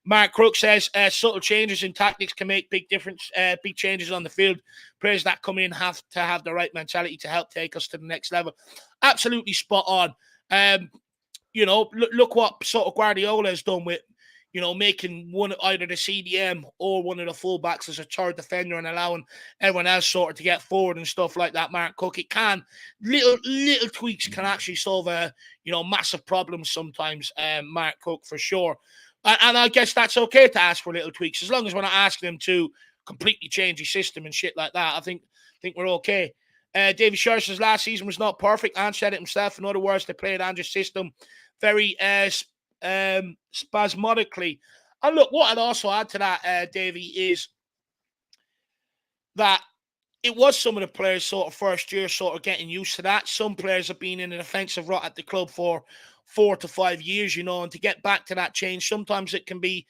Mark Crook says subtle changes in tactics can make big difference, big changes on the field. Players that come in have to have the right mentality to help take us to the next level. Absolutely spot on. You know, look what sort of Guardiola has done with, you know, making one either the CDM or one of the fullbacks as a third defender and allowing everyone else sort of to get forward and stuff like that. Mark Cook, it can little tweaks can actually solve massive problems sometimes. Mark Cook for sure, and I guess that's okay to ask for little tweaks as long as we're not asking them to completely change the system and shit like that. I think we're okay. David Sher says last season was not perfect. Ange said it himself. In other words, they played Ange's system very spasmodically. And look, what I'd also add to that, Davey, is that it was some of the players sort of first year sort of getting used to that. Some players have been in an offensive rut at the club for 4 to 5 years, you know, and to get back to that change, sometimes it can be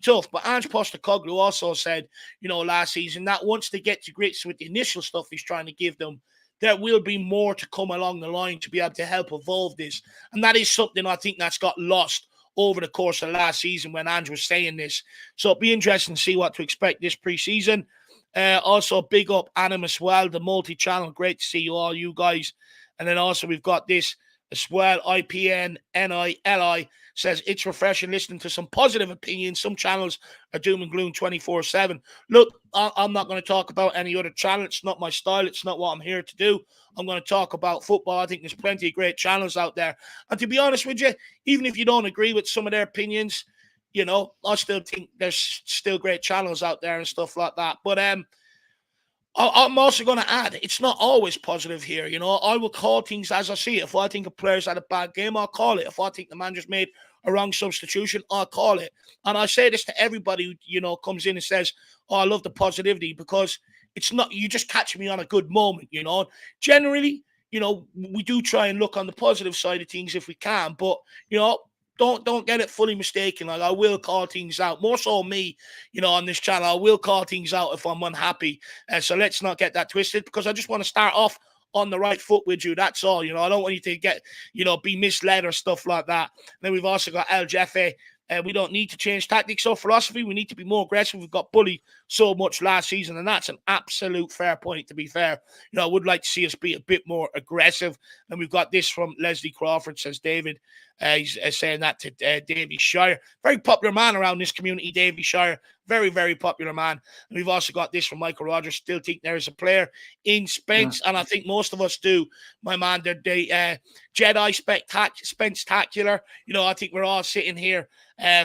tough. But Ange Postecoglou also said, you know, last season that once they get to grips with the initial stuff he's trying to give them, there will be more to come along the line to be able to help evolve this. And that is something I think that's got lost over the course of last season when Andrew was saying this. So it'll be interesting to see what to expect this preseason. Also, big up Adam as well, the multi-channel. Great to see you all, you guys. And then also we've got this as well. IPNNILI says it's refreshing listening to some positive opinions. Some channels are doom and gloom 24/7. Look, I'm not going to talk about any other channel. It's not my style. It's not what I'm here to do. I'm going to talk about football. I think there's plenty of great channels out there. And to be honest with you, even if you don't agree with some of their opinions, you know, I still think there's still great channels out there and stuff like that. But I'm also going to add, it's not always positive here. You know, I will call things as I see it. If I think a player's had a bad game, I'll call it. If I think the manager's made a wrong substitution, I'll call it. And I say this to everybody who, you know, comes in and says, oh, I love the positivity, because it's not, you just catch me on a good moment, you know. Generally, you know, we do try and look on the positive side of things if we can, but, you know, don't get it fully mistaken. Like, I will call things out, more so me, you know, on this channel. I will call things out if I'm unhappy. So let's not get that twisted, because I just want to start off on the right foot with you. That's all. You know, I don't want you to get, you know, be misled or stuff like that. And then we've also got El Jefe. We don't need to change tactics or philosophy. We need to be more aggressive. We've got bullied so much last season, and that's an absolute fair point, to be fair. You know, I would like to see us be a bit more aggressive. And we've got this from Leslie Crawford, says David. He's saying that to Davy Shire. Very popular man around this community, Davy Shire. Very, very popular man. And we've also got this from Michael Rogers. Still think there is a player in Spence, and I think most of us do, my man. They're Jedi Spectacular. You know, I think we're all sitting here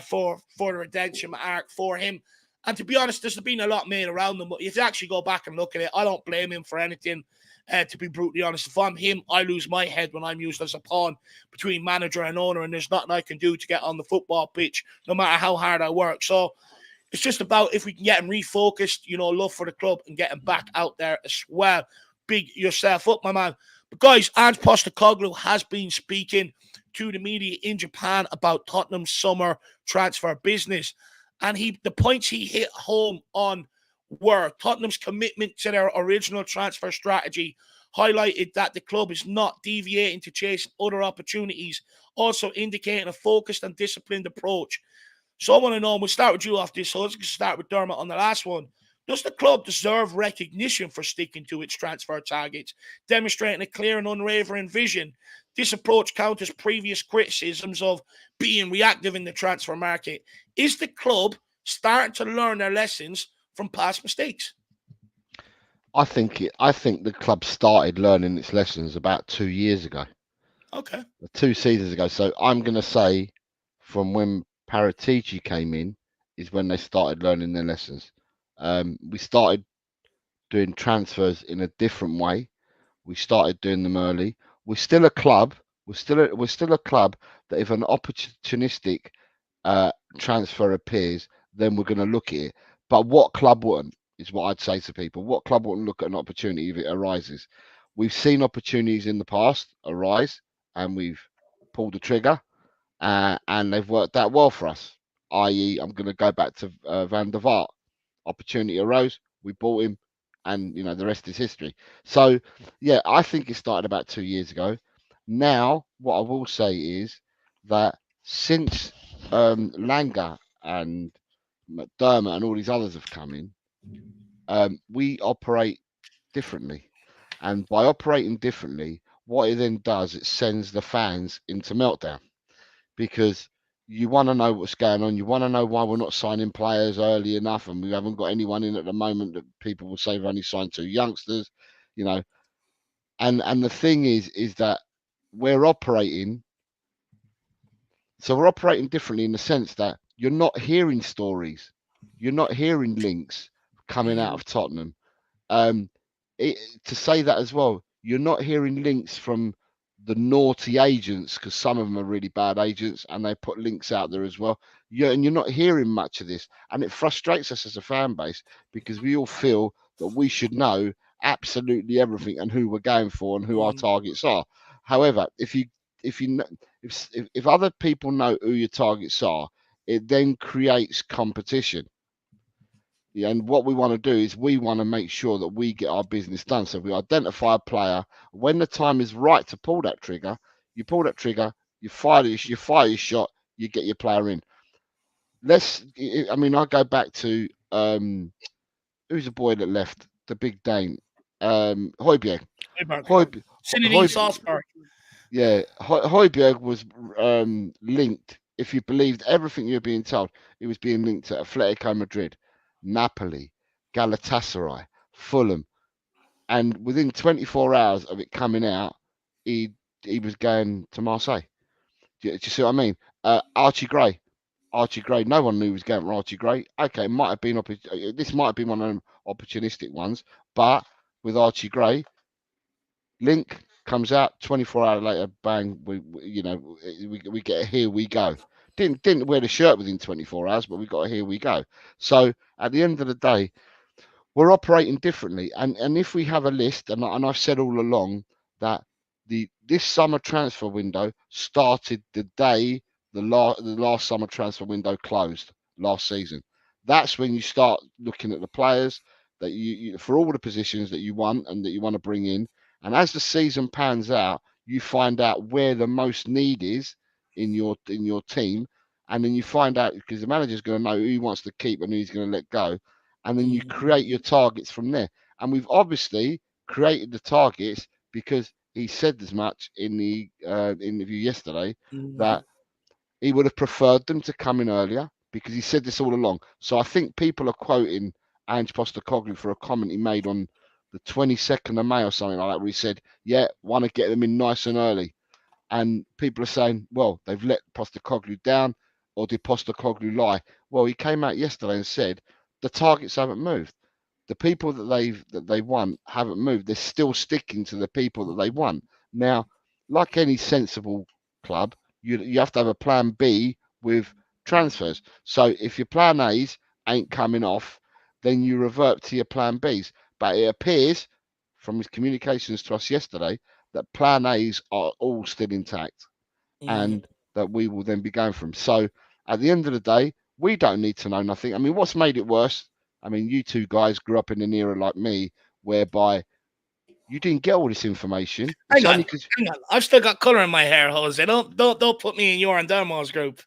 for the redemption arc for him. And to be honest, there's been a lot made around him, but if you actually go back and look at it, I don't blame him for anything. To be brutally honest, if I'm him, I lose my head when I'm used as a pawn between manager and owner, and there's nothing I can do to get on the football pitch, no matter how hard I work. So it's just about if we can get him refocused, you know, love for the club, and get him back out there as well. Big yourself up, my man. But guys, Ange Postecoglou has been speaking to the media in Japan about Tottenham's summer transfer business, and the points he hit home on were Tottenham's commitment to their original transfer strategy, highlighted that the club is not deviating to chase other opportunities, also indicating a focused and disciplined approach. So I want to know, and we'll start with you off this, so let's start with Dermot on the last one. Does the club deserve recognition for sticking to its transfer targets, demonstrating a clear and unwavering vision? This approach counters previous criticisms of being reactive in the transfer market. Is the club starting to learn their lessons from past mistakes? I think the club started learning its lessons about 2 years ago. Okay. 2 seasons ago. So I'm going to say from when Paratici came in is when they started learning their lessons. We started doing transfers in a different way. We started doing them early. We're still a club. We're still a club that if an opportunistic transfer appears, then we're going to look at it. But what club wouldn't, is what I'd say to people. What club wouldn't look at an opportunity if it arises? We've seen opportunities in the past arise, and we've pulled the trigger, and they've worked out well for us. I.e., I'm going to go back to Van der Vaart. Opportunity arose, we bought him, and you know the rest is history. So, yeah, I think it started about 2 years ago. Now, what I will say is that since Langer and McDermott and all these others have come in, we operate differently. And by operating differently, what it then does, it sends the fans into meltdown, because you want to know what's going on. You want to know why we're not signing players early enough, and we haven't got anyone in at the moment. That people will say we've only signed 2 youngsters, you know. And the thing is that we're operating. So we're operating differently in the sense that you're not hearing stories, you're not hearing links coming out of Tottenham. To say that as well, you're not hearing links from the naughty agents, because some of them are really bad agents and they put links out there as well. And you're not hearing much of this, and it frustrates us as a fan base, because we all feel that we should know absolutely everything and who we're going for and who our targets are. However, if other people know who your targets are, it then creates competition. Yeah, and what we want to do is we want to make sure that we get our business done. So we identify a player when the time is right to pull that trigger. You pull that trigger, you fire your shot, you get your player in. I mean, I go back to who's the boy that left? The big Dane, Højbjerg. Zinedine Salzburg. Yeah, Højbjerg was linked. If you believed everything you were being told, he was being linked to Atletico Madrid, Napoli, Galatasaray, Fulham, and within 24 hours of it coming out, he was going to Marseille. Do you see what I mean? Archie Gray. No one knew he was going for Archie Gray. Okay, it might have been this might have been one of them opportunistic ones, but with Archie Gray, link comes out 24 hours later, bang, we get a here we go. Didn't wear the shirt within 24 hours, but we got a here we go. So at the end of the day, we're operating differently, and if we have a list, and I've said all along that this summer transfer window started the day the last summer transfer window closed last season. That's when you start looking at the players that you for all the positions that you want and that you want to bring in, and as the season pans out, you find out where the most need is in your team, and then you find out because the manager's going to know who he wants to keep and who he's going to let go, and then you create your targets from there. And we've obviously created the targets because he said as much in the interview yesterday that he would have preferred them to come in earlier because he said this all along. So I think people are quoting Ange Postecoglou for a comment he made on the 22nd of May or something like that, where he said, "Yeah, want to get them in nice and early." And people are saying, well, they've let Postecoglou down, or did Postecoglou lie? Well, he came out yesterday and said the targets haven't moved. The people that they want haven't moved. They're still sticking to the people that they want. Now, like any sensible club, you have to have a plan B with transfers. So if your plan A's ain't coming off, then you revert to your plan B's. But it appears from his communications to us yesterday that plan A's are all still intact and that we will then be going from. So at the end of the day, we don't need to know nothing. I mean, what's made it worse? I mean, you two guys grew up in an era like me whereby you didn't get all this information. It's Hang only on, because hang on. I've still got colour in my hair, Jose. Don't put me in your and Dermo's group.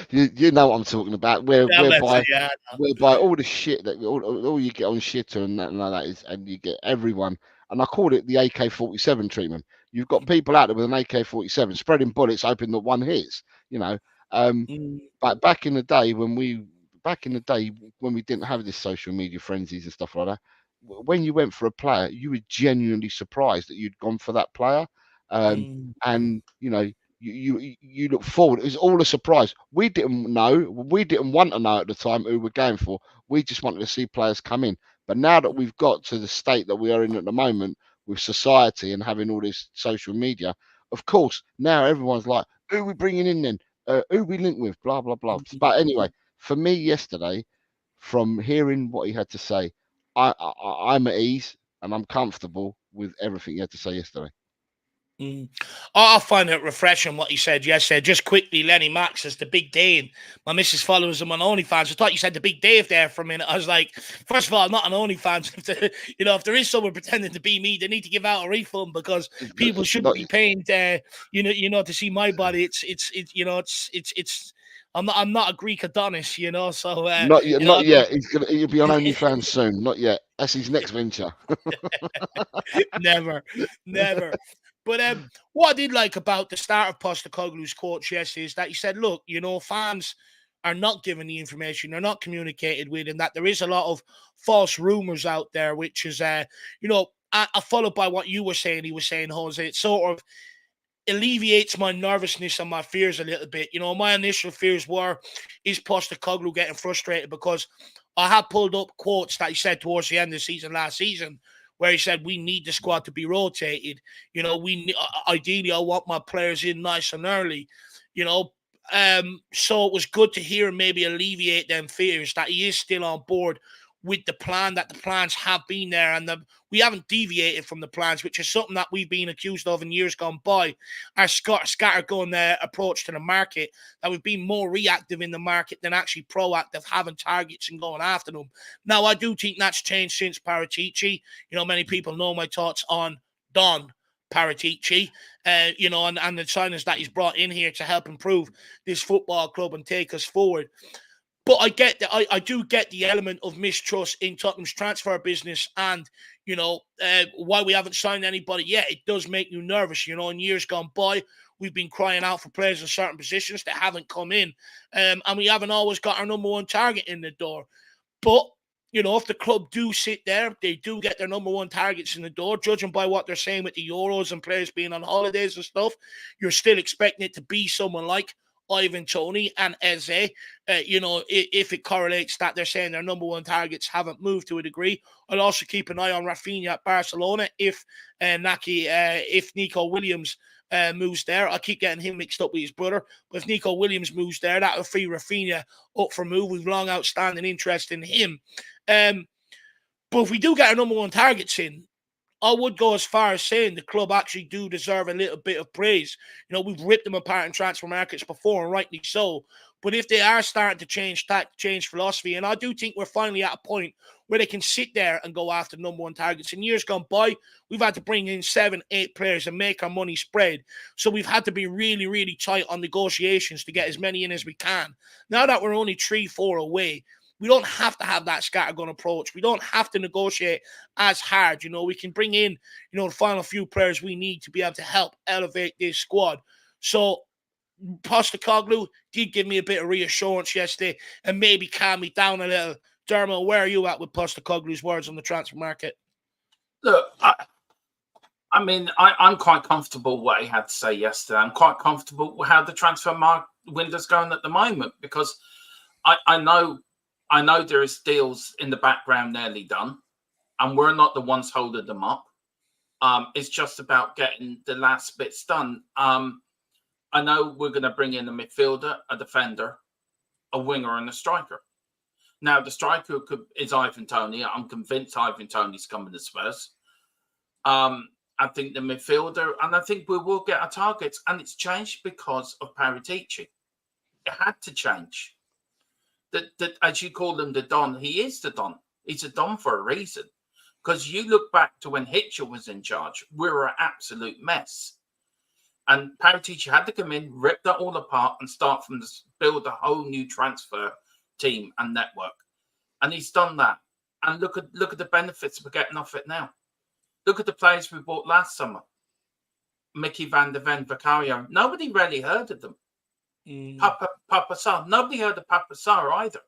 you know what I'm talking about. Whereby Yeah. whereby all the shit that all you get on Shitter and that and like that is, and you get everyone. And I call it the AK-47 treatment. You've got people out there with an AK-47 spreading bullets, hoping that one hits. You know, but back in the day when we didn't have this social media frenzies and stuff like that, when you went for a player, you were genuinely surprised that you'd gone for that player, and you know. You look forward. It was all a surprise. We didn't know. We didn't want to know at the time who we're going for. We just wanted to see players come in. But now that we've got to the state that we are in at the moment with society and having all this social media, of course, now everyone's like, who are we bringing in then? Who we linked with? Blah, blah, blah. But anyway, for me yesterday, from hearing what he had to say, I'm at ease and I'm comfortable with everything he had to say yesterday. I find it refreshing what he said yesterday. Just quickly, Lenny Max says the Big Dave. My missus follows him on OnlyFans. I thought you said the Big Dave there for a minute. I was like, first of all, I'm not on OnlyFans. If there is someone pretending to be me, they need to give out a refund because people shouldn't be paying to see my body. It's. I'm not a Greek Adonis, So not yet. He'll be on OnlyFans soon. Not yet. That's his next venture. Never. But what I did like about the start of Postecoglou's quotes yesterday is that he said, look, fans are not given the information, they're not communicated with, and that there is a lot of false rumors out there, which is, I followed by what you were saying. He was saying, Jose, it sort of alleviates my nervousness and my fears a little bit. My initial fears were, is Postecoglou getting frustrated? Because I have pulled up quotes that he said towards the end of the season last season, where he said we need the squad to be rotated. Ideally, I want my players in nice and early. So it was good to hear him maybe alleviate them fears that he is still on board with the plan, that the plans have been there, and we haven't deviated from the plans, which is something that we've been accused of in years gone by. Our scattergun approach to the market, that we've been more reactive in the market than actually proactive, having targets and going after them. Now, I do think that's changed since Paratici. Many people know my thoughts on Don Paratici, and the signings that he's brought in here to help improve this football club and take us forward. But I do get the element of mistrust in Tottenham's transfer business, and why we haven't signed anybody yet. It does make you nervous. In years gone by, we've been crying out for players in certain positions that haven't come in, and we haven't always got our number one target in the door. But if the club do sit there, they do get their number one targets in the door. Judging by what they're saying with the Euros and players being on holidays and stuff, you're still expecting it to be someone like Ivan Toney and Eze. If it correlates that they're saying their number one targets haven't moved to a degree. I'll also keep an eye on Rafinha at Barcelona if Nico Williams moves there. I keep getting him mixed up with his brother. But if Nico Williams moves there, that'll free Rafinha up for move. We've long outstanding interest in him. But if we do get our number one targets in, I would go as far as saying the club actually do deserve a little bit of praise. We've ripped them apart in transfer markets before, and rightly so. But if they are starting to change philosophy, and I do think we're finally at a point where they can sit there and go after number one targets. In years gone by, we've had to bring in 7, 8 players and make our money spread. So we've had to be really, really tight on negotiations to get as many in as we can. Now that we're only 3, 4 away, we don't have to have that scattergun approach. We don't have to negotiate as hard. We can bring in, the final few players we need to be able to help elevate this squad. So Postecoglou did give me a bit of reassurance yesterday and maybe calm me down a little. Dermot, where are you at with Postecoglou's words on the transfer market? Look, I'm quite comfortable what he had to say yesterday. I'm quite comfortable with how the transfer window's going at the moment, because I know there is deals in the background nearly done, and we're not the ones holding them up. It's just about getting the last bits done. I know we're going to bring in a midfielder, a defender, a winger, and a striker. Now, the striker is Ivan Toney. I'm convinced Ivan Toney's coming to Spurs. I think the midfielder, and I think we will get our targets, and it's changed because of Paratici. It had to change. That as you call him, the Don, he is the Don. He's a Don for a reason. Because you look back to when Hitchell was in charge, we were an absolute mess. And Paratici had to come in, rip that all apart, and start from build a whole new transfer team and network. And he's done that. And look at the benefits we're getting off it now. Look at the players we bought last summer. Mickey van der Ven, Vicario. Nobody really heard of them. Papa Sarr. Nobody heard of Papa Sarr either.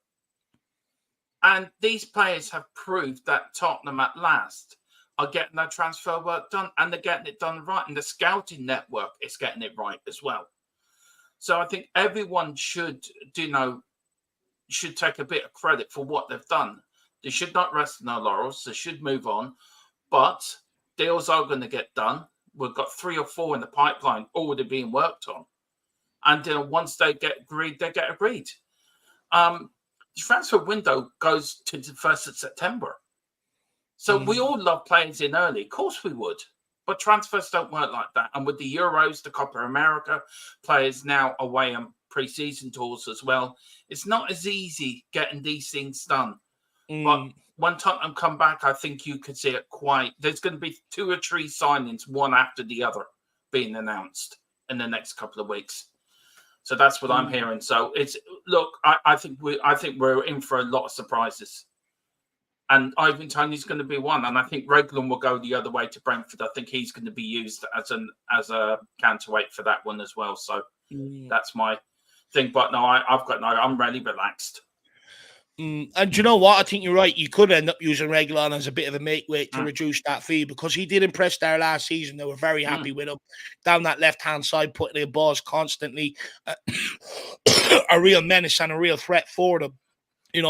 And these players have proved that Tottenham at last are getting their transfer work done, and they're getting it done right. And the scouting network is getting it right as well. So I think everyone should take a bit of credit for what they've done. They should not rest on their laurels. They should move on. But deals are going to get done. We've got 3 or 4 in the pipeline already being worked on. And once they get agreed, they get agreed. The transfer window goes to the 1st of September. So we all love players in early. Of course we would. But transfers don't work like that. And with the Euros, the Copa America, players now away on pre-season tours as well, it's not as easy getting these things done. But when Tottenham come back, I think you could see it there's going to be 2 or 3 signings, one after the other, being announced in the next couple of weeks. So that's what I'm hearing. So I think we're in for a lot of surprises. And Ivan Toney's going to be one. And I think Reguilón will go the other way to Brentford. I think he's going to be used as a counterweight for that one as well. So that's my thing. But no, I'm really relaxed. And do you know what? I think you're right. You could end up using Reguilón as a bit of a make weight to reduce that fee, because he did impress there last season. They were very happy with him down that left-hand side, putting in balls constantly. A real menace and a real threat for them.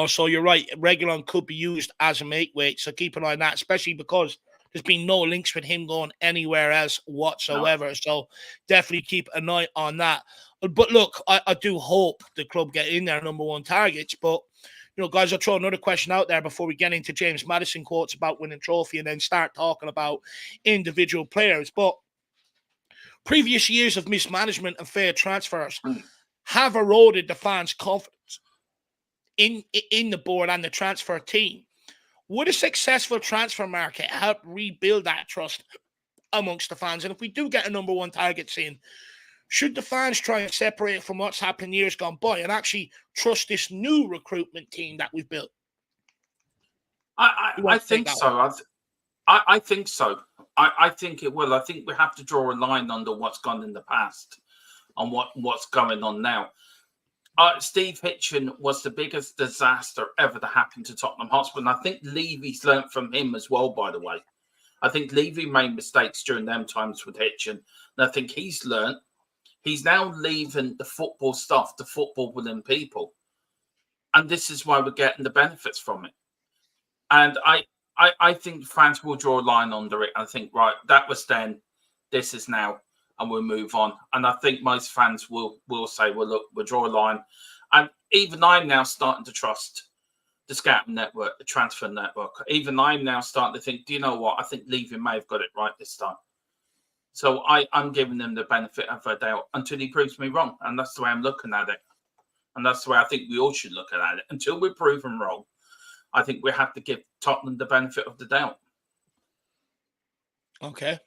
So you're right. Reguilón could be used as a make weight. So keep an eye on that, especially because there's been no links with him going anywhere else whatsoever. No. So definitely keep an eye on that. But look, I do hope the club get in their number one targets, but guys, I'll throw another question out there before we get into James Maddison quotes about winning trophy and then start talking about individual players. But previous years of mismanagement and fair transfers have eroded the fans' confidence in the board and the transfer team. Would a successful transfer market help rebuild that trust amongst the fans? And if we do get a number one target scene, should the fans try and separate from what's happened years gone by and actually trust this new recruitment team that we've built? I think so. I think so. I think it will. I think we have to draw a line under what's gone in the past and what's going on now. Steve Hitchen was the biggest disaster ever to happen to Tottenham Hotspur. And I think Levy's learnt from him as well, by the way. I think Levy made mistakes during them times with Hitchen. And I think he's learnt. He's now leaving the football stuff to football willing people. And this is why we're getting the benefits from it. And I think fans will draw a line under it and think, right, that was then, this is now, and we'll move on. And I think most fans will say, well, look, we'll draw a line. And even I'm now starting to trust the scouting network, the transfer network. Even I'm now starting to think, do you know what? I think Levy may have got it right this time. So I'm giving them the benefit of a doubt until he proves me wrong. And that's the way I'm looking at it. And that's the way I think we all should look at it. Until we're proven wrong, I think we have to give Tottenham the benefit of the doubt. Okay.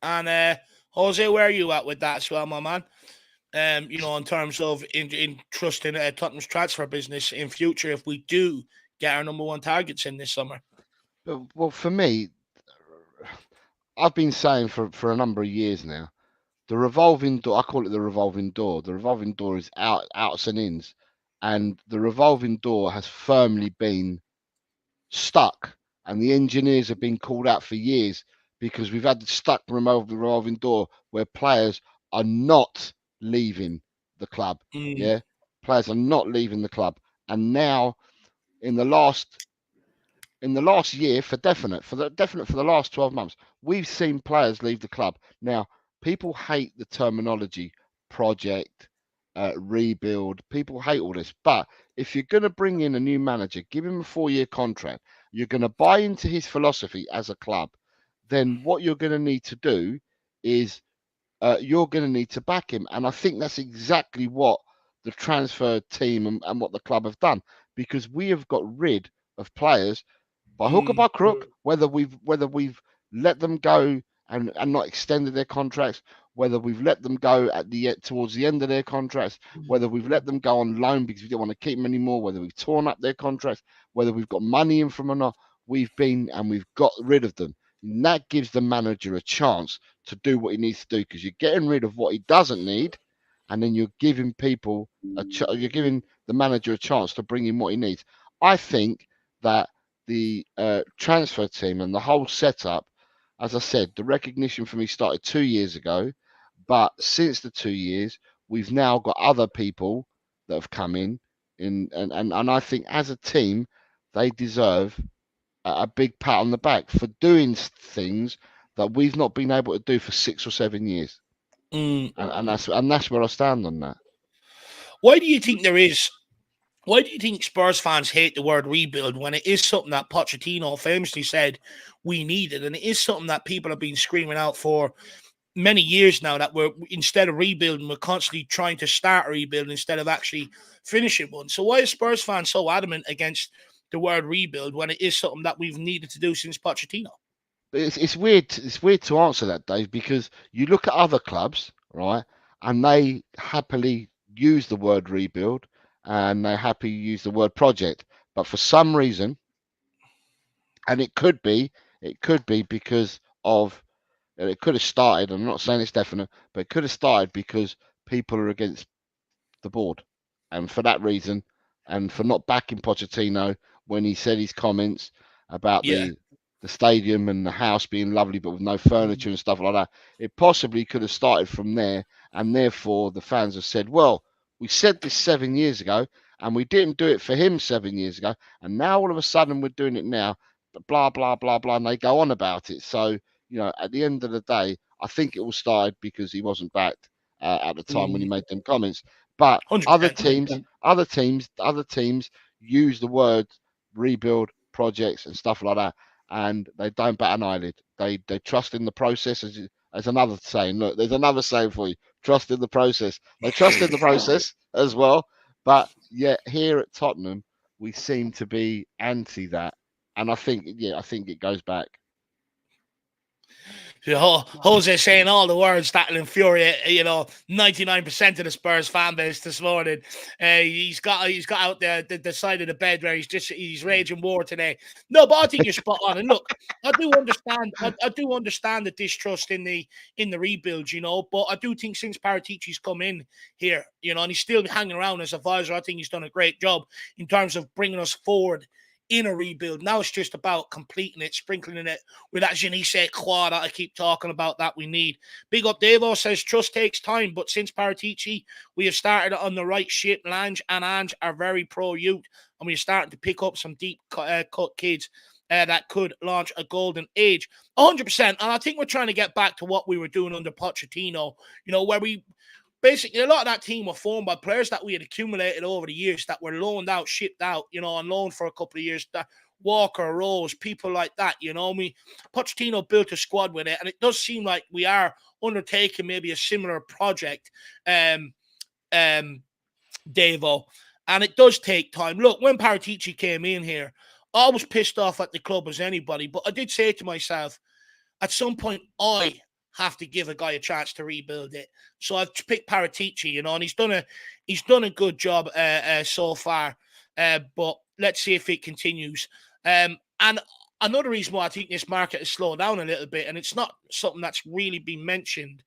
And Jose, where are you at with that as well, my man? In terms of in trusting Tottenham's transfer business in future if we do get our number one targets in this summer. Well, for me, I've been saying for a number of years now, the revolving door, I call it the revolving door. The revolving door is outs and ins. And the revolving door has firmly been stuck. And the engineers have been called out for years because we've had the stuck revolving door where players are not leaving the club. Yeah, players are not leaving the club. And now in the last year, for the last 12 months, we've seen players leave the club. Now, people hate the terminology project, rebuild. People hate all this. But if you're going to bring in a new manager, give him a 4-year contract, you're going to buy into his philosophy as a club, then what you're going to need to do is you're going to need to back him. And I think that's exactly what the transfer team and what the club have done, because we have got rid of players by hook or by crook, whether we've let them go and not extended their contracts, whether we've let them go towards the end of their contracts, whether we've let them go on loan because we don't want to keep them anymore, whether we've torn up their contracts, whether we've got money in from or not, we've got rid of them. And that gives the manager a chance to do what he needs to do, because you're getting rid of what he doesn't need, and then you're giving you're giving the manager a chance to bring in what he needs. I think that the transfer team and the whole setup, as I said, the recognition for me started 2 years ago, but since the 2 years, we've now got other people that have come in, and I think as a team, they deserve a big pat on the back for doing things that we've not been able to do for 6 or 7 years, and that's where I stand on that. Why do you think there is? Why do you think Spurs fans hate the word rebuild when it is something that Pochettino famously said we needed, and it is something that people have been screaming out for many years now, that we're, instead of rebuilding, we're constantly trying to start a rebuild instead of actually finishing one? So why is Spurs fans so adamant against the word rebuild when it is something that we've needed to do since Pochettino? It's weird. It's weird to answer that, Dave, because you look at other clubs, right, and they happily use the word rebuild and they happily use the word project, but for some reason, and it could be because of, it could have started, I'm not saying it's definite, but it could have started because people are against the board, and for that reason, and for not backing Pochettino when he said his comments about the stadium and the house being lovely but with no furniture and stuff like that, it possibly could have started from there, and therefore the fans have said, well, we said this 7 years ago and we didn't do it for him 7 years ago, and now all of a sudden we're doing it now, blah blah blah blah, and they go on about it. So at the end of the day, I think it all started because he wasn't backed at the time when he made them comments. But 100%. other teams, use the word rebuild projects and stuff like that, and they don't bat an eyelid. They trust in the process, as another saying. Look, there's another saying for you: trust in the process. They trust in the process as well, but yet here at Tottenham, we seem to be anti that, and I think it goes back. Jose saying all the words that'll infuriate 99% of the Spurs fan base this morning. He's got out there the side of the bed where he's raging war today. No, but I think you're spot on. And look, I do understand the distrust in the rebuild, but I do think since Paratici's come in here, and he's still hanging around as advisor, I think he's done a great job in terms of bringing us forward in a rebuild. Now it's just about completing it, sprinkling it with that je ne sais quoi that I keep talking about that we need. Big up Davo says trust takes time, but since Paratici, we have started on the right shit. Lange and Ange are very pro youth, and we're starting to pick up some deep cut kids that could launch a golden age. 100%. And I think we're trying to get back to what we were doing under Pochettino, where we basically, a lot of that team were formed by players that we had accumulated over the years that were loaned out, shipped out, on loan for a couple of years. Walker, Rose, people like that, Pochettino built a squad with it, and it does seem like we are undertaking maybe a similar project, Davo, and it does take time. Look, when Paratici came in here, I was pissed off at the club as anybody, but I did say to myself, at some point, I have to give a guy a chance to rebuild it. So I've picked Paratici, and he's done a good job so far. But let's see if it continues. And another reason why I think this market has slowed down a little bit, and it's not something that's really been mentioned,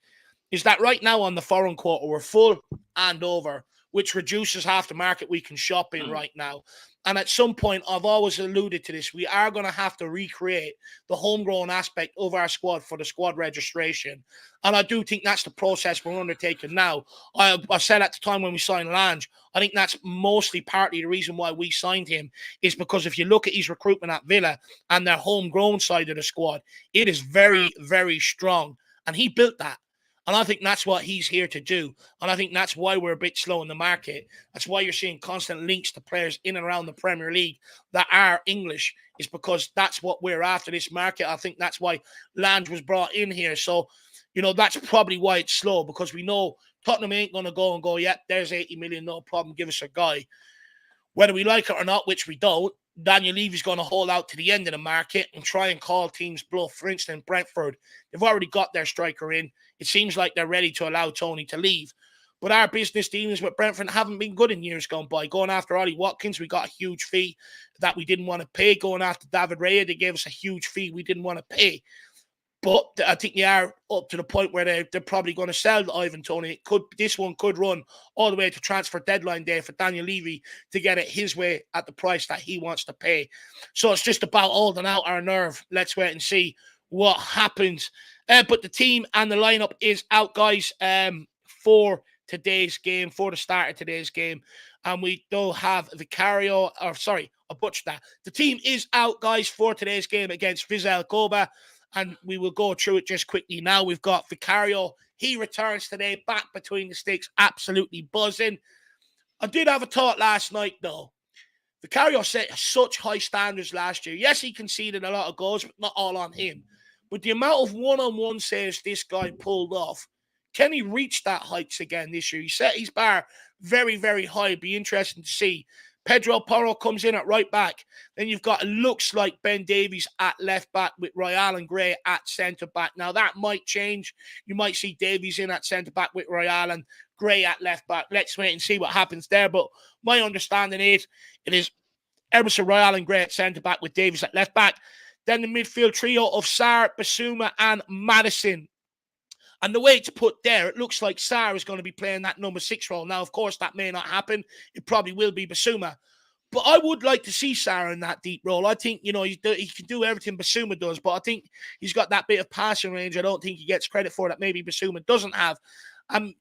is that right now on the foreign quarter, we're full and over, which reduces half the market we can shop in right now. And at some point, I've always alluded to this, we are going to have to recreate the homegrown aspect of our squad for the squad registration. And I do think that's the process we're undertaking now. I said at the time when we signed Lange, I think that's mostly partly the reason why we signed him, is because if you look at his recruitment at Villa and their homegrown side of the squad, it is very, very strong. And he built that. And I think that's what he's here to do. And I think that's why we're a bit slow in the market. That's why you're seeing constant links to players in and around the Premier League that are English, is because that's what we're after this market. I think that's why Lange was brought in here. So, that's probably why it's slow, because we know Tottenham ain't going to go, yep, there's 80 million, no problem, give us a guy. Whether we like it or not, which we don't, Daniel Levy's going to hold out to the end of the market and try and call teams bluff. For instance, Brentford, they've already got their striker in. It seems like they're ready to allow Tony to leave. But our business dealings with Brentford haven't been good in years gone by. Going after Ollie Watkins, we got a huge fee that we didn't want to pay. Going after David Raya, they gave us a huge fee we didn't want to pay. But I think they are up to the point where they're probably going to sell Ivan Toney. This one could run all the way to transfer deadline day for Daniel Levy to get it his way at the price that he wants to pay. So it's just about holding out our nerve. Let's wait and see what happens. But the team and the lineup is out, guys, for today's game, for the start of today's game. And we do have Vicario, I butchered that. The team is out, guys, for today's game against VISSEL Kobe. And we will go through it just quickly now. We've got Vicario. He returns today, back between the sticks, absolutely buzzing. I did have a thought last night, though. Vicario set such high standards last year. Yes, he conceded a lot of goals, but not all on him. But the amount of one-on-one saves this guy pulled off, can he reach that heights again this year? He set his bar very, very high. It'd be interesting to see. Pedro Porro comes in at right back. Then you've got, it looks like Ben Davies at left back with Royale and Gray at centre back. Now that might change. You might see Davies in at centre back with Royale and Gray at left back. Let's wait and see what happens there. But my understanding is it is Emerson Royale and Gray at centre back with Davies at left back. Then the midfield trio of Sarr, Basuma and Madison. And the way it's put there, it looks like Sarr is going to be playing that number 6 role. Now, of course, that may not happen. It probably will be Basuma. But I would like to see Sarr in that deep role. I think, he can do everything Basuma does, but I think he's got that bit of passing range I don't think he gets credit for that maybe Basuma doesn't have.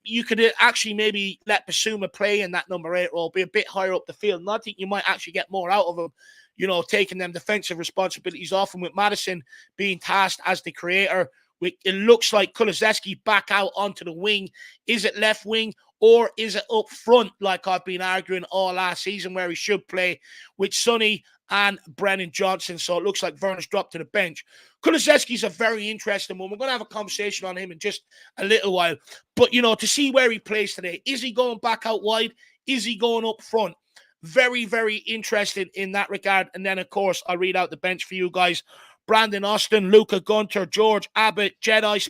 You could actually maybe let Basuma play in that number 8 role, be a bit higher up the field. And I think you might actually get more out of him, taking them defensive responsibilities off him, with Madison being tasked as the creator. It looks like Kulusevski back out onto the wing. Is it left wing or is it up front, like I've been arguing all last season, where he should play with Sonny and Brennan Johnson? So it looks like Werner's dropped to the bench. Kulusevski's a very interesting one. We're going to have a conversation on him in just a little while. But, to see where he plays today. Is he going back out wide? Is he going up front? Very, very interested in that regard. And then, of course, I'll read out the bench for you guys. Brandon Austin, Luca Gunter, George Abbott, Jedi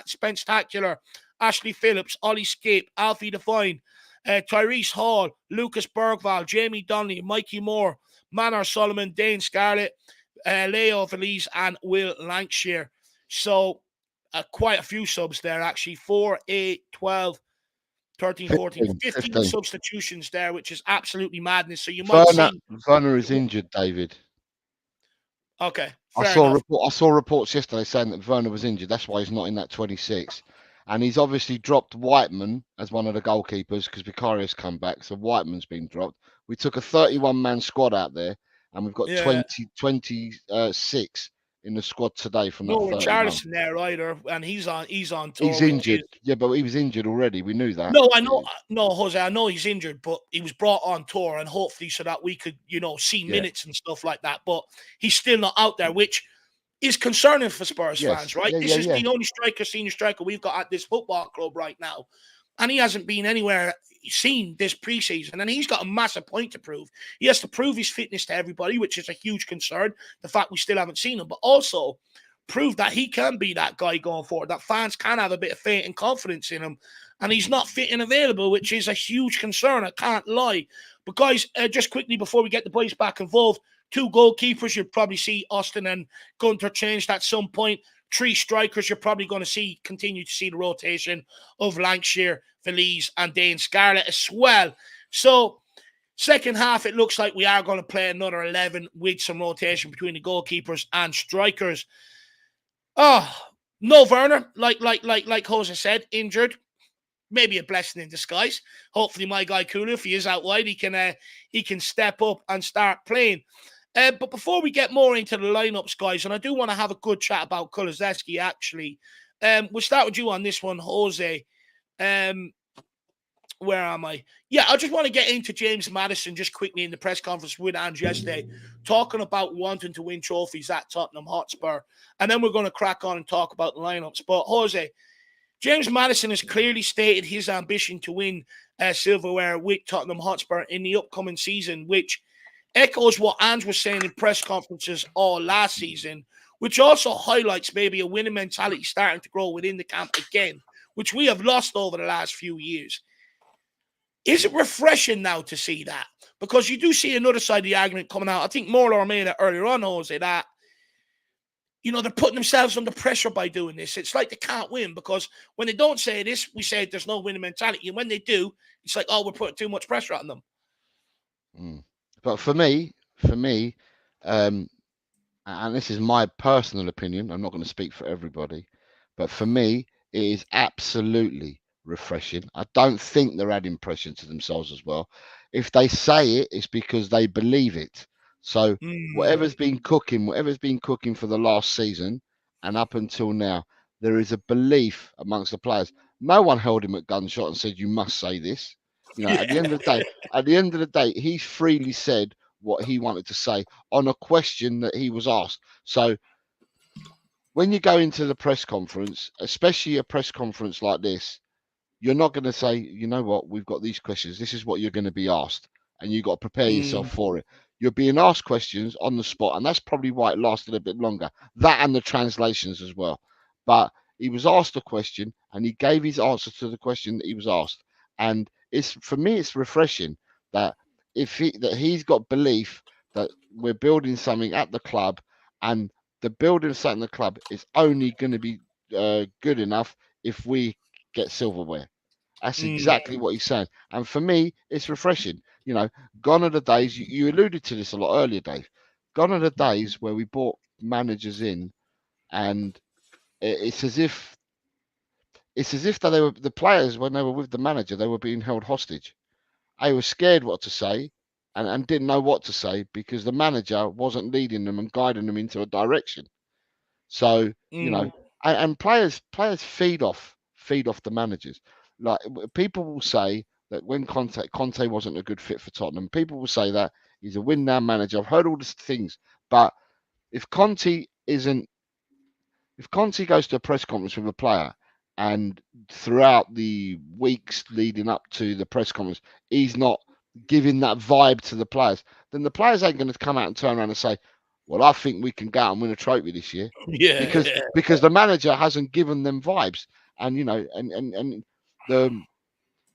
Spence-tacular, Ashley Phillips, Ollie Skip, Alfie Devine, Tyrese Hall, Lucas Bergval, Jamie Donnelly, Mikey Moore, Manor Solomon, Dane Scarlett, Leo Valise, and Will Lancashire. So quite a few subs there, actually. 4, 8, 12, 13, 14, 15 substitutions there, which is absolutely madness. So you might see... Werner is injured, David. Okay, I saw reports yesterday saying that Werner was injured. That's why he's not in that 26. And he's obviously dropped Whiteman as one of the goalkeepers because Vicarious come back. So Whiteman's been dropped. We took a 31-man squad out there, and we've got 26 in the squad today from that 31. Richarlison there either, and he's on tour. He's injured. Yeah, but he was injured already. We knew that. No, I know. No, Jose, I know he's injured, but he was brought on tour, and hopefully so that we could, see minutes and stuff like that. But he's still not out there, which is concerning for Spurs fans, right? This is the only senior striker we've got at this football club right now. And he hasn't been anywhere seen this preseason. And he's got a massive point to prove. He has to prove his fitness to everybody, which is a huge concern. The fact we still haven't seen him, but also prove that he can be that guy going forward, that fans can have a bit of faith and confidence in him. And he's not fit and available, which is a huge concern. I can't lie. But guys, just quickly before we get the boys back involved, 2 goalkeepers, you'll probably see Austin and Gunter changed at some point. 3 strikers, you're probably going to continue to see the rotation of Lancashire, Valise, and Dane Scarlett as well. So, second half, it looks like we are going to play another 11 with some rotation between the goalkeepers and strikers. Oh, no Werner, like Jose said, injured. Maybe a blessing in disguise. Hopefully, my guy Kulu, if he is out wide, he can step up and start playing. But before we get more into the lineups, guys, and I do want to have a good chat about Kulusevski, actually. We'll start with you on this one, Jose. Where am I? Yeah, I just want to get into James Maddison just quickly in the press conference with Ange yesterday, talking about wanting to win trophies at Tottenham Hotspur. And then we're going to crack on and talk about the lineups. But, Jose, James Maddison has clearly stated his ambition to win silverware with Tottenham Hotspur in the upcoming season, which echoes what Ange was saying in press conferences all last season, which also highlights maybe a winning mentality starting to grow within the camp again, which we have lost over the last few years. Is it refreshing now to see that? Because you do see another side of the argument coming out. I think Morlar made it earlier on, Jose, that, they're putting themselves under pressure by doing this. It's like they can't win because when they don't say this, we say there's no winning mentality. And when they do, it's like, we're putting too much pressure on them. But for me, and this is my personal opinion, I'm not going to speak for everybody, but for me, it is absolutely refreshing. I don't think they're adding pressure to themselves as well. If they say it, it's because they believe it. So whatever's been cooking for the last season and up until now, there is a belief amongst the players. No one held him at gunshot and said, you must say this. At the end of the day, he freely said what he wanted to say on a question that he was asked. So when you go into the press conference, especially a press conference like this, you're not going to say, you know what, we've got these questions. This is what you're going to be asked. And you've got to prepare yourself for it. You're being asked questions on the spot. And that's probably why it lasted a bit longer. That and the translations as well. But he was asked a question and he gave his answer to the question that he was asked. And for me, it's refreshing that he's got belief that we're building something at the club, and the building something at the club is only going to be good enough if we get silverware. That's exactly what he's saying. And for me, it's refreshing. Gone are the days, you alluded to this a lot earlier, Dave. Gone are the days where we brought managers in and it's as if that they were, the players, when they were with the manager, they were being held hostage. They were scared what to say and didn't know what to say because the manager wasn't leading them and guiding them into a direction. So, and players feed off the managers. Like people will say that when Conte wasn't a good fit for Tottenham, people will say that he's a win now manager. I've heard all these things, but if Conte isn't, if Conte goes to a press conference with a player and throughout the weeks leading up to the press conference, he's not giving that vibe to the players, then the players ain't going to come out and turn around and say, well, I think we can go out and win a trophy this year. Yeah, Because the manager hasn't given them vibes. And the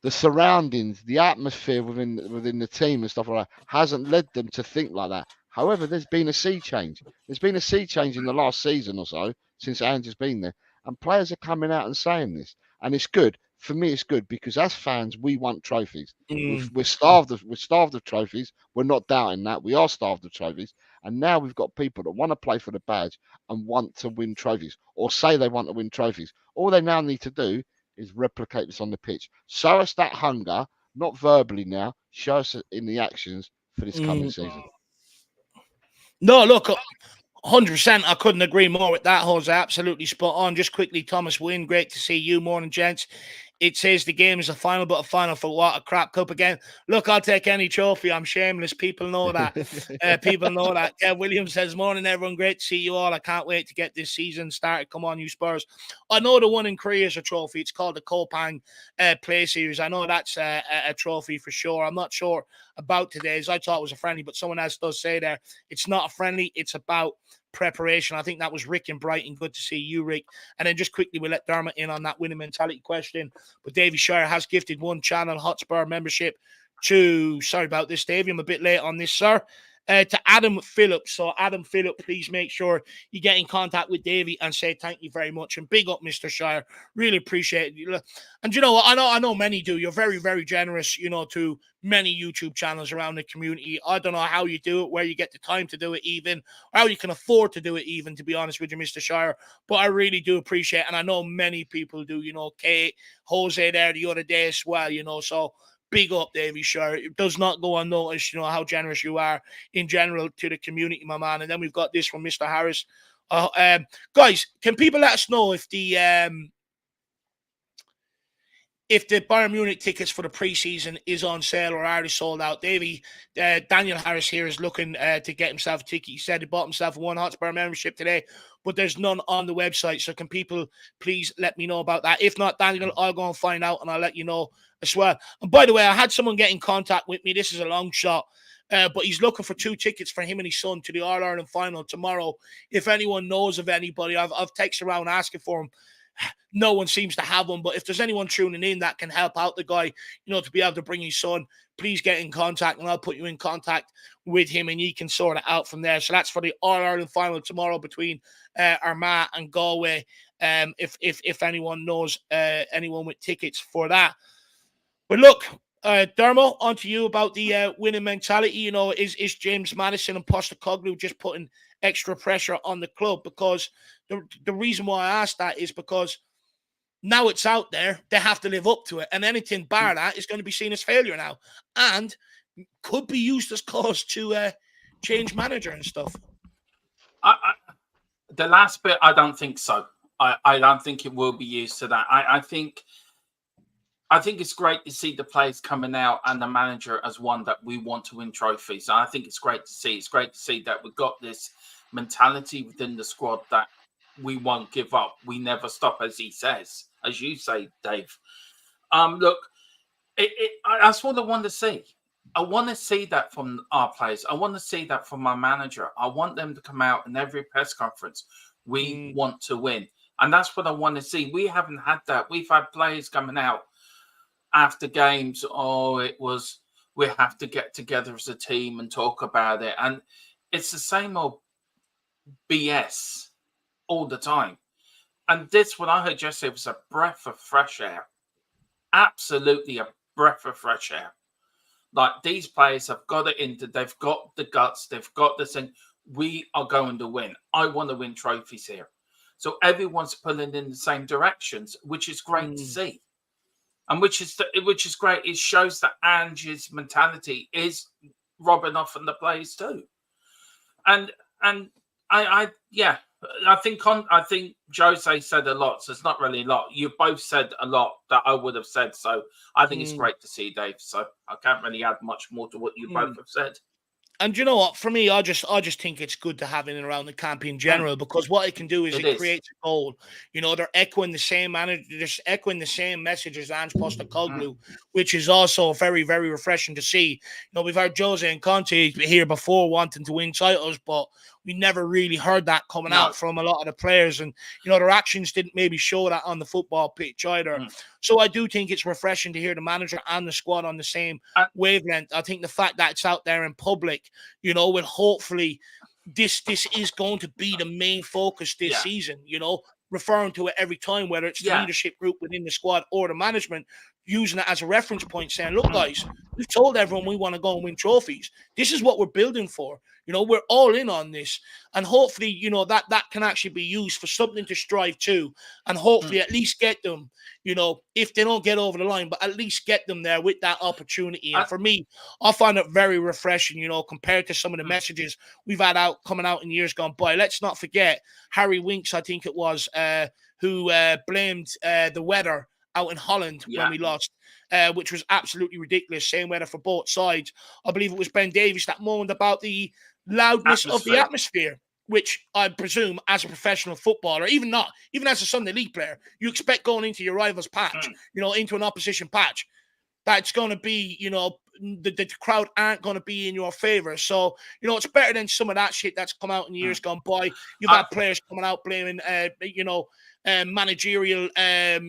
the surroundings, the atmosphere within the team and stuff like that hasn't led them to think like that. However, there's been a sea change. There's been a sea change in the last season or so since Ange's been there, and players are coming out and saying this, and it's good. For me, it's good because as fans, we want trophies. We're starved of trophies. We're not doubting that. We are starved of trophies, and now we've got people that want to play for the badge and want to win trophies, or say they want to win trophies. All they now need to do is replicate this on the pitch. Show us that hunger, not verbally now. Show us in the actions for this coming season. No, look, 100%. I couldn't agree more with that, Jose. Absolutely spot on. Just quickly, Thomas Wynn, great to see you. Morning, gents. It says the game is a final, but a final for what? A crap cup again. Look, I'll take any trophy. I'm shameless. People know that. People know that. Kev Williams says, morning, everyone. Great to see you all. I can't wait to get this season started. Come on, you Spurs. I know the one in Korea is a trophy. It's called the Kopang Play Series. I know that's a trophy for sure. I'm not sure about today's. I thought it was a friendly, but someone else does say there it's not a friendly. It's about preparation. I think that was Rick in Brighton. Good to see you, Rick. And then just quickly, we'll let Dermot in on that winning mentality question. But Davy Shire has gifted one channel Hotspur membership to, sorry about this, Davy, I'm a bit late on this, sir. To Adam Phillips. So Adam Phillips, please make sure you get in contact with Davey and say thank you very much. And big up, Mr. Shire. Really appreciate it. And you know what? I know many do. You're very, very generous, to many YouTube channels around the community. I don't know how you do it, where you get the time to do it even, or how you can afford to do it even, to be honest with you, Mr. Shire. But I really do appreciate it. And I know many people do, Kate, Jose there the other day as well, so big up, Davey Shire. It does not go unnoticed, how generous you are in general to the community, my man. And then we've got this from Mr. Harris. Guys, can people let us know if the Bayern Munich tickets for the preseason is on sale or are they sold out? Davey, Daniel Harris here is looking to get himself a ticket. He said he bought himself one Hotspur membership today, but there's none on the website. So can people please let me know about that? If not, Daniel, I'll go and find out and I'll let you know as well. And by the way, I had someone get in contact with me. This is a long shot. But he's looking for 2 tickets for him and his son to the All-Ireland final tomorrow. If anyone knows of anybody, I've texted around asking for him. No one seems to have one, but if there's anyone tuning in that can help out the guy, to be able to bring his son, please get in contact and I'll put you in contact with him and you can sort it out from there. So that's for the All-Ireland final tomorrow between Armagh and Galway. If anyone knows anyone with tickets for that. But look, Dermo, on to you about the winning mentality. Is James Maddison and Postecoglou just putting extra pressure on the club? Because the reason why I asked that is because now it's out there, they have to live up to it. And anything bar that is going to be seen as failure now. And could be used as cause to change manager and stuff. The last bit, I don't think so. I don't think it will be used to that. I think it's great to see the players coming out and the manager as one that we want to win trophies. I think it's great to see. It's great to see that we've got this mentality within the squad that we won't give up. We never stop, as he says, as you say, Dave. Look, that's what I want to see. I want to see that from our players. I want to see that from my manager. I want them to come out in every press conference. We want to win. And that's what I want to see. We haven't had that. We've had players coming out after games, we have to get together as a team and talk about it. And it's the same old BS all the time. And this, what I heard yesterday, was a breath of fresh air. Absolutely a breath of fresh air. Like, these players have got it they've got the guts, they've got this thing. We are going to win. I want to win trophies here. So everyone's pulling in the same directions, which is great to see. And which is great. It shows that Ange's mentality is rubbing off on the players too. And I think Jose said a lot, so it's not really a lot. You both said a lot that I would have said, so I think it's great to see, Dave. So I can't really add much more to what you both have said. And you know what? For me, I just think it's good to have in and around the camp in general, because what it can do is it creates a goal. You know, they're echoing the same message as Ange Postecoglou, which is also very, very refreshing to see. You know, we've heard Jose and Conte here before wanting to win titles, but we never really heard that coming out from a lot of the players. And, you know, their actions didn't maybe show that on the football pitch either. So I do think it's refreshing to hear the manager and the squad on the same wavelength. I think the fact that it's out there in public, you know, will hopefully this is going to be the main focus this season, you know, referring to it every time, whether it's the leadership group within the squad or the management, using it as a reference point, saying, look, guys, we've told everyone we want to go and win trophies. This is what we're building for. You know, we're all in on this. And hopefully, you know, that can actually be used for something to strive to, and hopefully at least get them, you know, if they don't get over the line, but at least get them there with that opportunity. And for me, I find it very refreshing, you know, compared to some of the messages we've had coming out in years gone by. Let's not forget Harry Winks, I think it was, who blamed the weather out in Holland when we lost, which was absolutely ridiculous. Same weather for both sides. I believe it was Ben Davies that moaned about the loudness of the atmosphere, which I presume as a professional footballer, even as a Sunday League player, you expect going into your rival's patch, you know, into an opposition patch, that it's going to be, you know, the crowd aren't going to be in your favor. So, you know, it's better than some of that shit that's come out in years gone by. You've had players coming out blaming, you know, managerial,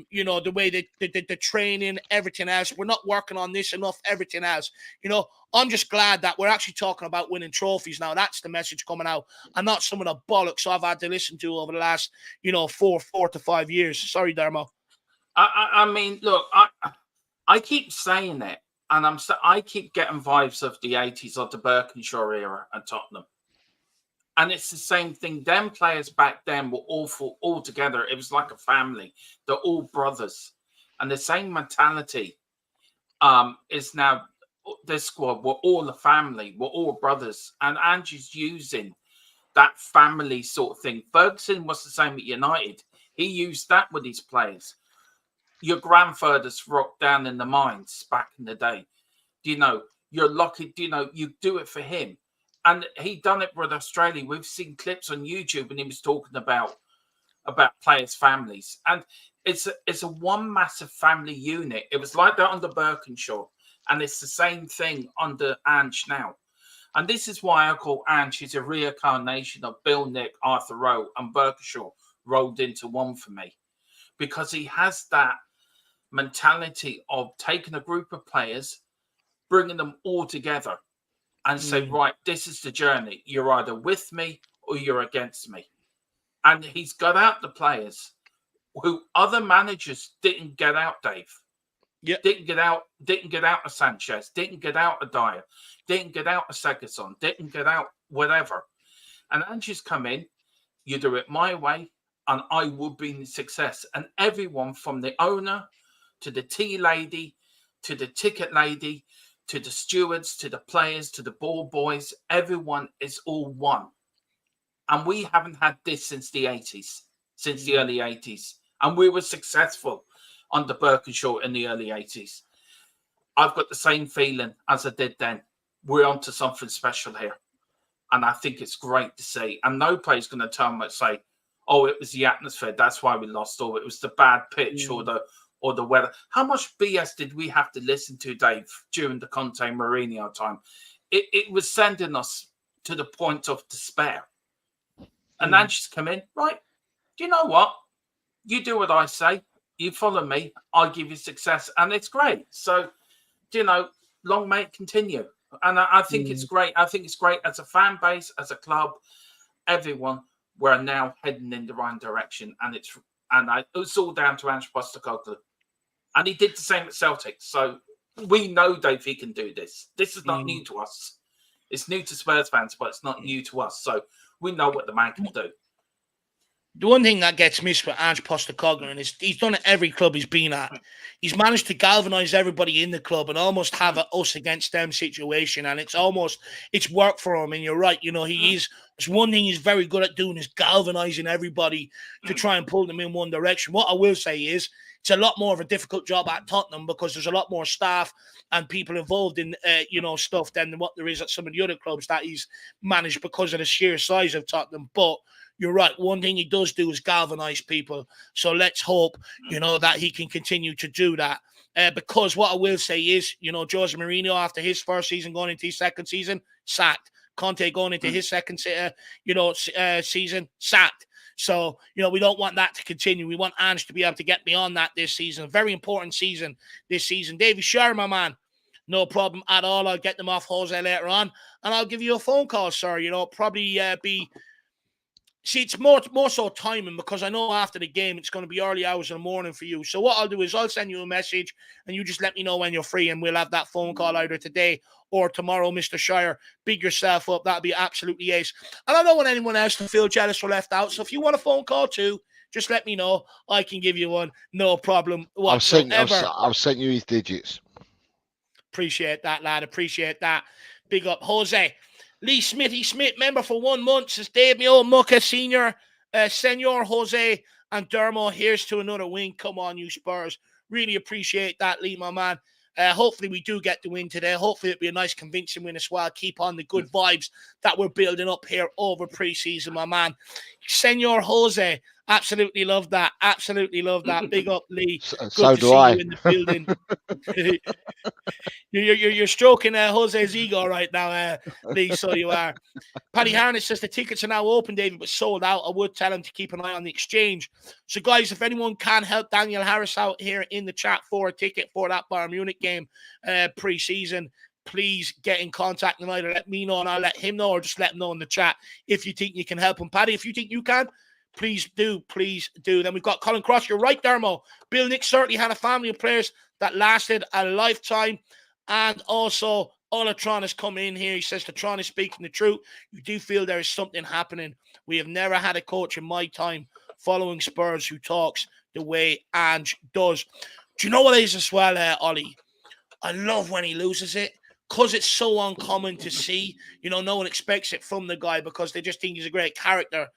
you know, the way the training, everything else. We're not working on this enough, everything else. You know, I'm just glad that we're actually talking about winning trophies now. That's the message coming out, and not some of the bollocks I've had to listen to over the last, you know, 4 to 5 years. Sorry, Dermo. I mean, look, I keep saying it, and I keep getting vibes of the 80s of the Birkinshaw era at Tottenham. And it's the same thing. Them players back then were awful all together. It was like a family. They're all brothers. And the same mentality is now this squad. We're all a family. We're all brothers. And Angie's using that family sort of thing. Ferguson was the same at United. He used that with his players. Your grandfathers rocked down in the mines back in the day. Do you know, you're lucky, do you know, you do it for him. And he done it with Australia. We've seen clips on YouTube and he was talking about players' families. And it's a one massive family unit. It was like that under Birkinshaw. And it's the same thing under Ange now. And this is why I call Ange, he's a reincarnation of Bill Nick, Arthur Rowe and Birkinshaw rolled into one for me. Because he has that mentality of taking a group of players, bringing them all together and say, right, this is the journey. You're either with me or you're against me. And he's got out the players who other managers didn't get out, Dave. Yeah. Didn't get out of Sanchez, didn't get out of Dyer, didn't get out of Segerson, didn't get out whatever. And Angie's come in, you do it my way, and I will be in success. And everyone from the owner to the tea lady, to the ticket lady, to the stewards, to the players, to the ball boys, everyone is all one. And we haven't had this since the 80s, since the early 80s. And we were successful under Birkinshaw in the early 80s. I've got the same feeling as I did then. We're onto something special here. And I think it's great to see. And no player's going to turn and say, oh, it was the atmosphere, that's why we lost, or it was the bad pitch or the weather. How much BS did we have to listen to, Dave, during the Conte Mourinho time? It was sending us to the point of despair. And then she's come in, right, do you know what? You do what I say, you follow me, I'll give you success, and it's great. So, you know, long may it continue. And I think it's great. I think it's great as a fan base, as a club, everyone. We're now heading in the right direction, and it's all down to Ange Postecoglou, and he did the same at Celtic. So we know, Dave, he can do this. This is not new to us. It's new to Spurs fans, but it's not new to us. So we know what the man can do. The one thing that gets missed with Ange Postecoglou is he's done it every club he's been at. He's managed to galvanise everybody in the club and almost have a us against them situation, and it's worked for him. And you're right, it's one thing he's very good at doing is galvanising everybody to try and pull them in one direction. What I will say is it's a lot more of a difficult job at Tottenham because there's a lot more staff and people involved in stuff than what there is at some of the other clubs that he's managed because of the sheer size of Tottenham. But you're right. One thing he does do is galvanize people. So let's hope, that he can continue to do that. Because what I will say is, Jose Mourinho, after his first season going into his second season, sacked. Conte going into his second season, sacked. So, we don't want that to continue. We want Ange to be able to get beyond that this season. A very important season this season. Davy Shire, my man. No problem at all. I'll get them off Jose later on. And I'll give you a phone call, sir. Probably be... See, it's more so timing because I know after the game it's going to be early hours in the morning for you. So what I'll do is I'll send you a message and you just let me know when you're free and we'll have that phone call either today or tomorrow, Mr. Shire. Big yourself up. That'll be absolutely ace. And I don't want anyone else to feel jealous or left out. So if you want a phone call too, just let me know. I can give you one. No problem whatsoever. I'll send you his digits. Appreciate that, lad. Appreciate that. Big up, Jose. Lee Smithy Smith, member for 1 month, says Dave, me old mucker, senior, Senor Jose and Dermo, here's to another win. Come on, you Spurs. Really appreciate that, Lee, my man. Hopefully we do get the win today. Hopefully it'll be a nice convincing win as well. Keep on the good vibes that we're building up here over pre-season, my man. Senor Jose, absolutely love that. Absolutely love that. Big up, Lee. Good so to do see I. you in the building. You're stroking Jose's ego right now, Lee, so you are. Paddy Harness says the tickets are now open, David, but sold out. I would tell him to keep an eye on the exchange. So, guys, if anyone can help Daniel Harris out here in the chat for a ticket for that Bayern Munich game pre-season, please get in contact and either let me know and I'll let him know or just let him know in the chat if you think you can help him. Paddy, if you think you can, please do. Then we've got Colin Cross. You're right, Dermo. Bill Nick certainly had a family of players that lasted a lifetime. And also, Olatron has come in here. He says, Tron is speaking the truth. You do feel there is something happening. We have never had a coach in my time following Spurs who talks the way Ange does. Do you know what it is as well, Ollie? I love when he loses it because it's so uncommon to see. No one expects it from the guy because they just think he's a great character.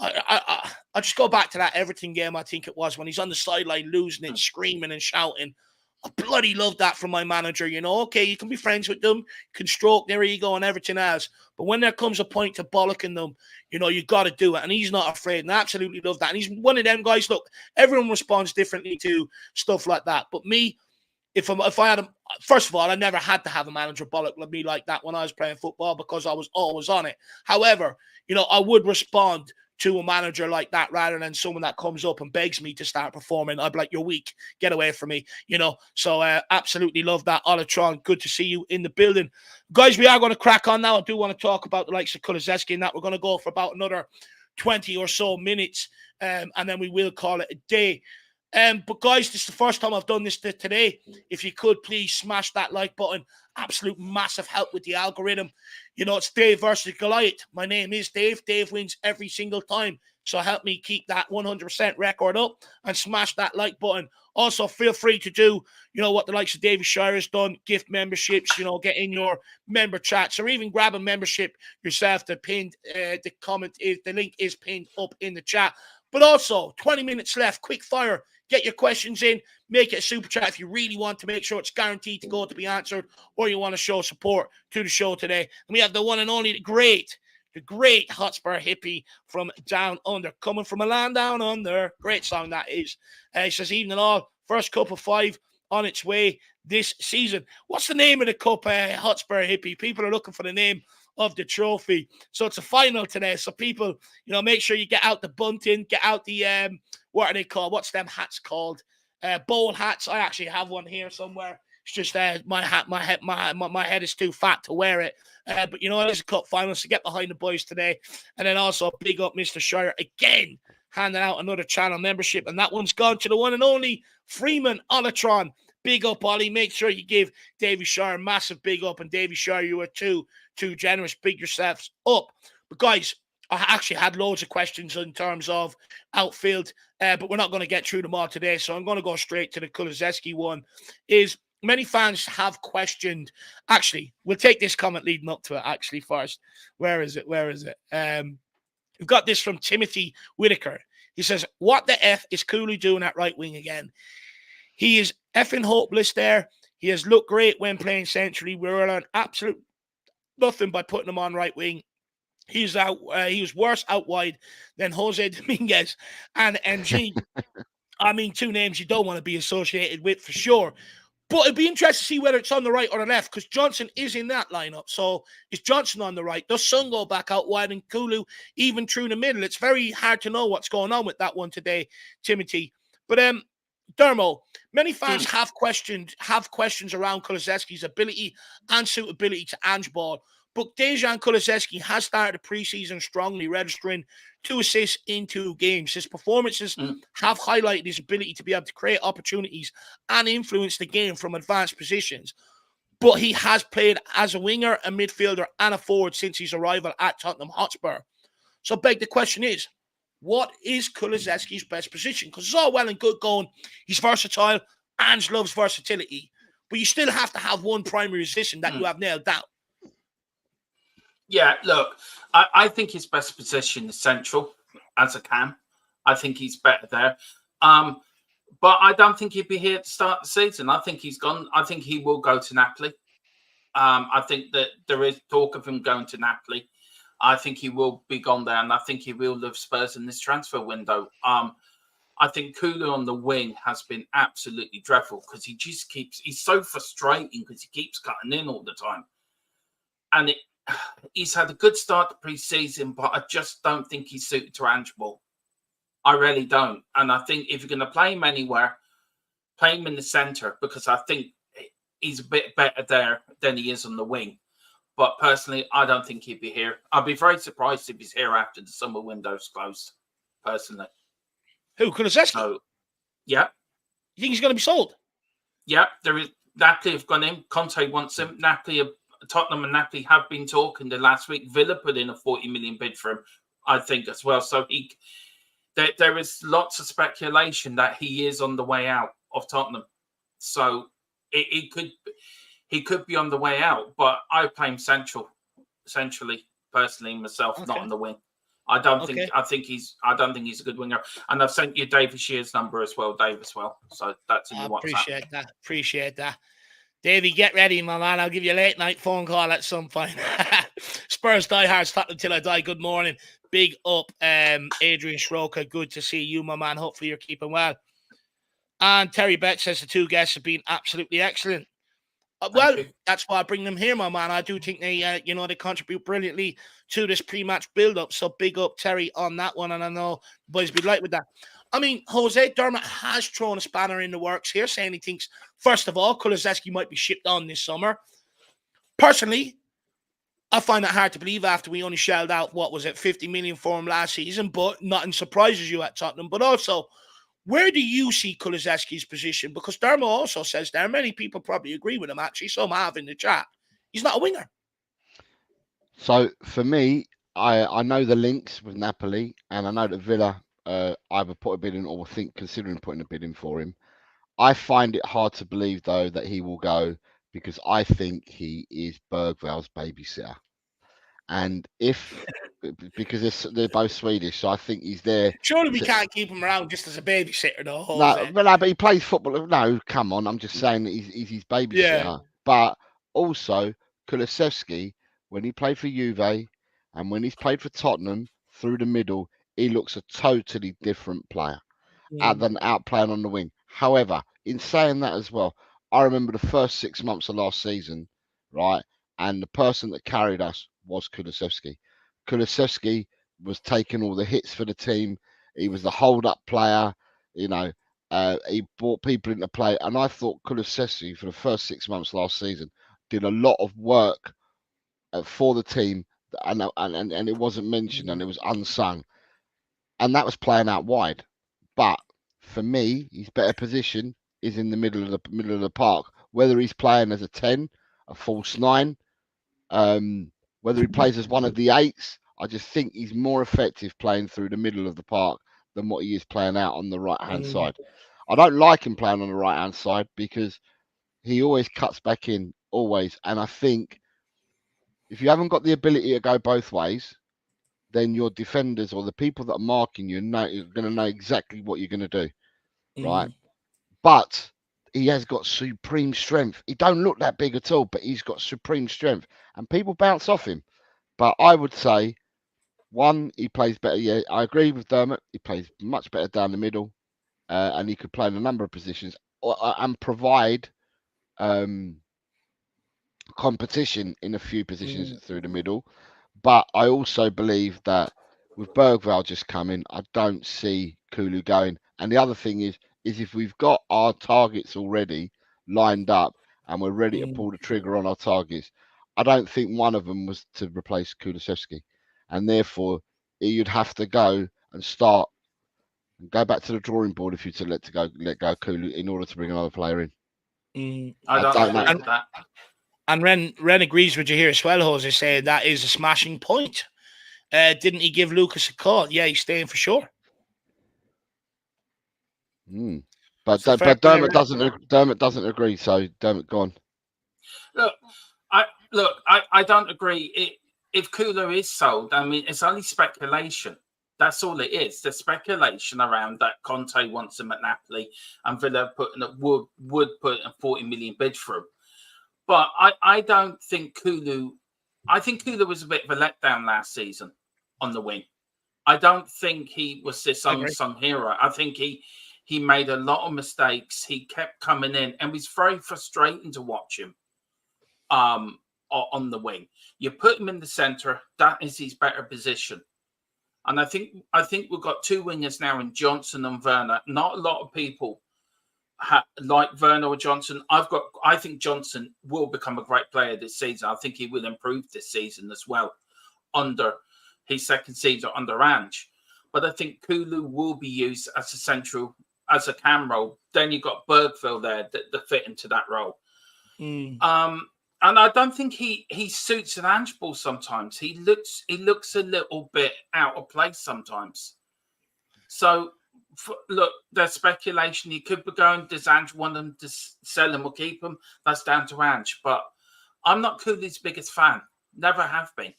I just go back to that Everton game, I think it was, when he's on the sideline losing it, screaming and shouting. I bloody love that from my manager, Okay, you can be friends with them, you can stroke their ego and everything else. But when there comes a point to bollocking them, you got to do it. And he's not afraid. And I absolutely love that. And he's one of them guys, look, everyone responds differently to stuff like that. But me, if I had first of all, I never had to have a manager bollock me like that when I was playing football because I was always on it. However, I would respond to a manager like that rather than someone that comes up and begs me to start performing. I'd be like, you're weak. Get away from me, So absolutely love that. Olatron, good to see you in the building. Guys, we are going to crack on now. I do want to talk about the likes of Kulizeski and that. We're going to go for about another 20 or so minutes and then we will call it a day. But guys, this is the first time I've done this today. If you could please smash that like button. Absolute massive help with the algorithm. It's Dave versus Goliath. My name is Dave. Dave wins every single time. So help me keep that 100% record up and smash that like button. Also, feel free to do, what the likes of David Shire has done, gift memberships, get in your member chats or even grab a membership yourself. The link is pinned up in the chat. But also, 20 minutes left, quick fire. Get your questions in. Make it a super chat if you really want to make sure it's guaranteed to go to be answered or you want to show support to the show today. And we have the one and only, the great Hotspur hippie from Down Under, coming from a land down under. Great song that is. He says, evening all, first cup of 5 on its way this season. What's the name of the cup, Hotspur hippie? People are looking for the name of the trophy. So it's a final today. So people, make sure you get out the bunting, get out the, what are they called? What's them hats called? Bowl hats. I actually have one here somewhere. It's just my head is too fat to wear it. But it is a cup final, so get behind the boys today. And then also big up Mr. Shire again, handing out another channel membership. And that one's gone to the one and only Freeman Olatron. Big up, Ollie. Make sure you give Davy Shire a massive big up. And Davy Shire, you are too generous. Big yourselves up. But guys, I actually had loads of questions in terms of outfield, but we're not going to get through them all today. So I'm going to go straight to the Kulusevski one. Is many fans have questioned. Actually, we'll take this comment leading up to it. Actually, first, where is it? We've got this from Timothy Whitaker. He says, "What the f is Kulu doing at right wing again? He is effing hopeless there. He has looked great when playing centrally. We're on absolute nothing by putting him on right wing. He's out. He was worse out wide than Jose Dominguez and NG. I mean, two names you don't want to be associated with for sure. But it'd be interesting to see whether it's on the right or the left, because Johnson is in that lineup. So is Johnson on the right? Does Sun go back out wide and Kulu even through the middle? It's very hard to know what's going on with that one today, Timothy. But Dermo, many fans have questions around Kulusevski's ability and suitability to Ange ball. But Dejan Kulusevski has started the preseason strongly, registering 2 assists in 2 games. His performances have highlighted his ability to be able to create opportunities and influence the game from advanced positions. But he has played as a winger, a midfielder, and a forward since his arrival at Tottenham Hotspur. So, the question is, what is Kulusevski's best position? Because it's all well and good going, he's versatile, Ange loves versatility, but you still have to have one primary position that you have nailed down. Yeah, look, I think his best position is central as a cam. I think he's better there. But I don't think he'd be here to start the season. I think he's gone. I think he will go to Napoli. I think that there is talk of him going to Napoli. I think he will be gone there, and I think he will leave Spurs in this transfer window. I think Kulu on the wing has been absolutely dreadful because he's so frustrating because he keeps cutting in all the time. And he's had a good start to pre-season, but I just don't think he's suited to Ange ball. I really don't. And I think if you're going to play him anywhere, play him in the centre, because I think he's a bit better there than he is on the wing. But personally, I don't think he'd be here. I'd be very surprised if he's here after the summer window's closed, personally. Who, Kulusevski? So, yeah. You think he's going to be sold? Yeah, there is. Napoli have gone in. Conte wants him. Tottenham and Napoli have been talking the last week. Villa put in a 40 million bid for him, I think, as well. So there is lots of speculation that he is on the way out of Tottenham. So he could be on the way out, but I play him centrally, personally, myself, not on the wing. I don't think he's a good winger. And I've sent you David Shear's number as well, Dave, as well. So that's in your WhatsApp. Appreciate that. Davey, get ready, my man. I'll give you a late night phone call at some point. Spurs diehards, Tottenham till I die. Good morning. Big up, Adrian Schroker. Good to see you, my man. Hopefully you're keeping well. And Terry Beck says the 2 guests have been absolutely excellent. That's why I bring them here, my man. I do think they contribute brilliantly to this pre-match build-up. So big up, Terry, on that one. And I know boys be light with that. I mean, Jose Dermot has thrown a spanner in the works here, saying he thinks, first of all, Kulusevski might be shipped on this summer. Personally, I find that hard to believe after we only shelled out, 50 million for him last season, but nothing surprises you at Tottenham. But also, where do you see Kulusevski's position? Because Dermot also says there, many people probably agree with him, actually, some have in the chat. He's not a winger. So, for me, I know the links with Napoli, and I know that Villa either put a bid in or considering putting a bid in for him. I find it hard to believe, though, that he will go because I think he is Bergvall's babysitter. And because they're both Swedish, so I think he's there. Surely we can't keep him around just as a babysitter, though. But he plays football. No, come on. I'm just saying that he's his babysitter. Yeah. But also, Kulusevski, when he played for Juve and when he's played for Tottenham through the middle, he looks a totally different player than out playing on the wing. However, in saying that as well, I remember the first 6 months of last season, right? And the person that carried us was Kulusevski. Kulusevski was taking all the hits for the team. He was the hold-up player. He brought people into play. And I thought Kulusevski, for the first 6 months last season, did a lot of work for the team. And it wasn't mentioned and it was unsung. And that was playing out wide. But for me, his better position is in the middle of the park. Whether he's playing as a 10, a false 9, whether he plays as one of the 8s, I just think he's more effective playing through the middle of the park than what he is playing out on the right-hand side. I don't like him playing on the right-hand side because he always cuts back in, always. And I think if you haven't got the ability to go both ways, then your defenders or the people that are marking you you're going to know exactly what you're going to do, right? But he has got supreme strength. He don't look that big at all, but he's got supreme strength, and people bounce off him. But I would say, one, he plays better. Yeah, I agree with Dermot. He plays much better down the middle, and he could play in a number of positions and provide competition in a few positions through the middle. But I also believe that with Bergvall just coming, I don't see Kulu going. And the other thing is if we've got our targets already lined up and we're ready to pull the trigger on our targets, I don't think one of them was to replace Kulusevski. And therefore, you'd have to go and start and go back to the drawing board if you to let go Kulu in order to bring another player in. I don't know that. And Ren agrees with you here as well, Jose, saying that is a smashing point. Didn't he give Lucas a call? Yeah, he's staying for sure. But Dermot doesn't agree. So Dermot, go on. I don't agree. If Kula is sold, I mean, it's only speculation. That's all it is. The speculation around that Conte wants him at Napoli and Villa would put a 40 million bid through. But I don't think Kulu. I think Kulu was a bit of a letdown last season on the wing. I don't think he was this unsung hero. I think he made a lot of mistakes. He kept coming in, and it was very frustrating to watch him on the wing. You put him in the centre, that is his better position. And I think we've got two wingers now in Johnson and Werner. Not a lot of people like Werner or Johnson. I think Johnson will become a great player this season. I think he will improve this season as well under his second season under Ange. But I think Kulu will be used as a cam role. Then you've got Bergvall there that fit into that role. And I don't think he suits an Ange ball sometimes. He looks a little bit out of place sometimes. So look, there's speculation. He could be going. Does Ange want him to sell him or keep him? That's down to Ange. But I'm not Kulu's biggest fan. Never have been.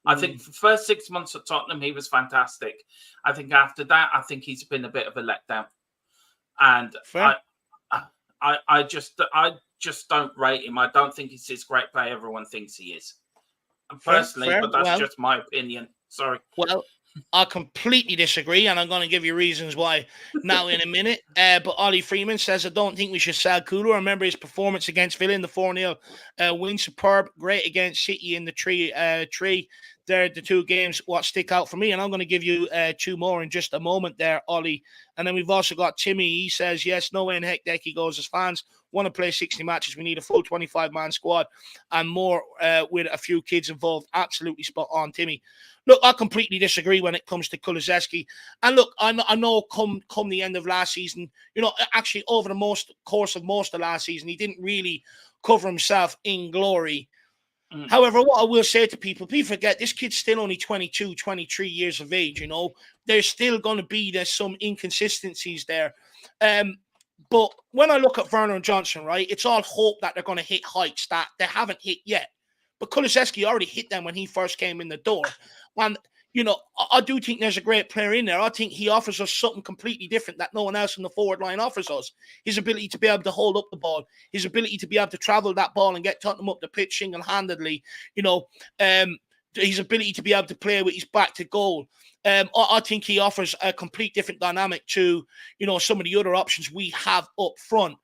I think for the first 6 months at Tottenham, he was fantastic. I think after that, I think he's been a bit of a letdown. And I just don't rate him. I don't think he's this great player everyone thinks he is. Personally, but that's just my opinion. Sorry. Well, I completely disagree, and I'm going to give you reasons why now in a minute. But Ollie Freeman says, I don't think we should sell Kulu. I remember his performance against Villa in the 4-0 win. Superb. Great against City in the 3. They're the two games what stick out for me. And I'm going to give you 2 more in just a moment there, Ollie. And then we've also got Timmy. He says, yes, no way in heck deck. He goes, as fans want to play 60 matches, we need a full 25-man squad and more with a few kids involved. Absolutely spot on, Timmy. Look, I completely disagree when it comes to Kulusevski. And look, I know come the end of last season, actually over the course of most of last season, he didn't really cover himself in glory. However, what I will say to people forget this kid's still only 22, 23 years of age, There's still going to be some inconsistencies there. But when I look at Werner and Johnson, right, it's all hope that they're going to hit heights that they haven't hit yet. But Kulusevski already hit them when he first came in the door. And, I do think there's a great player in there. I think he offers us something completely different that no one else in the forward line offers us. His ability to be able to hold up the ball, his ability to be able to travel that ball and get Tottenham up the pitch single-handedly, his ability to be able to play with his back to goal. I think he offers a complete different dynamic to, some of the other options we have up front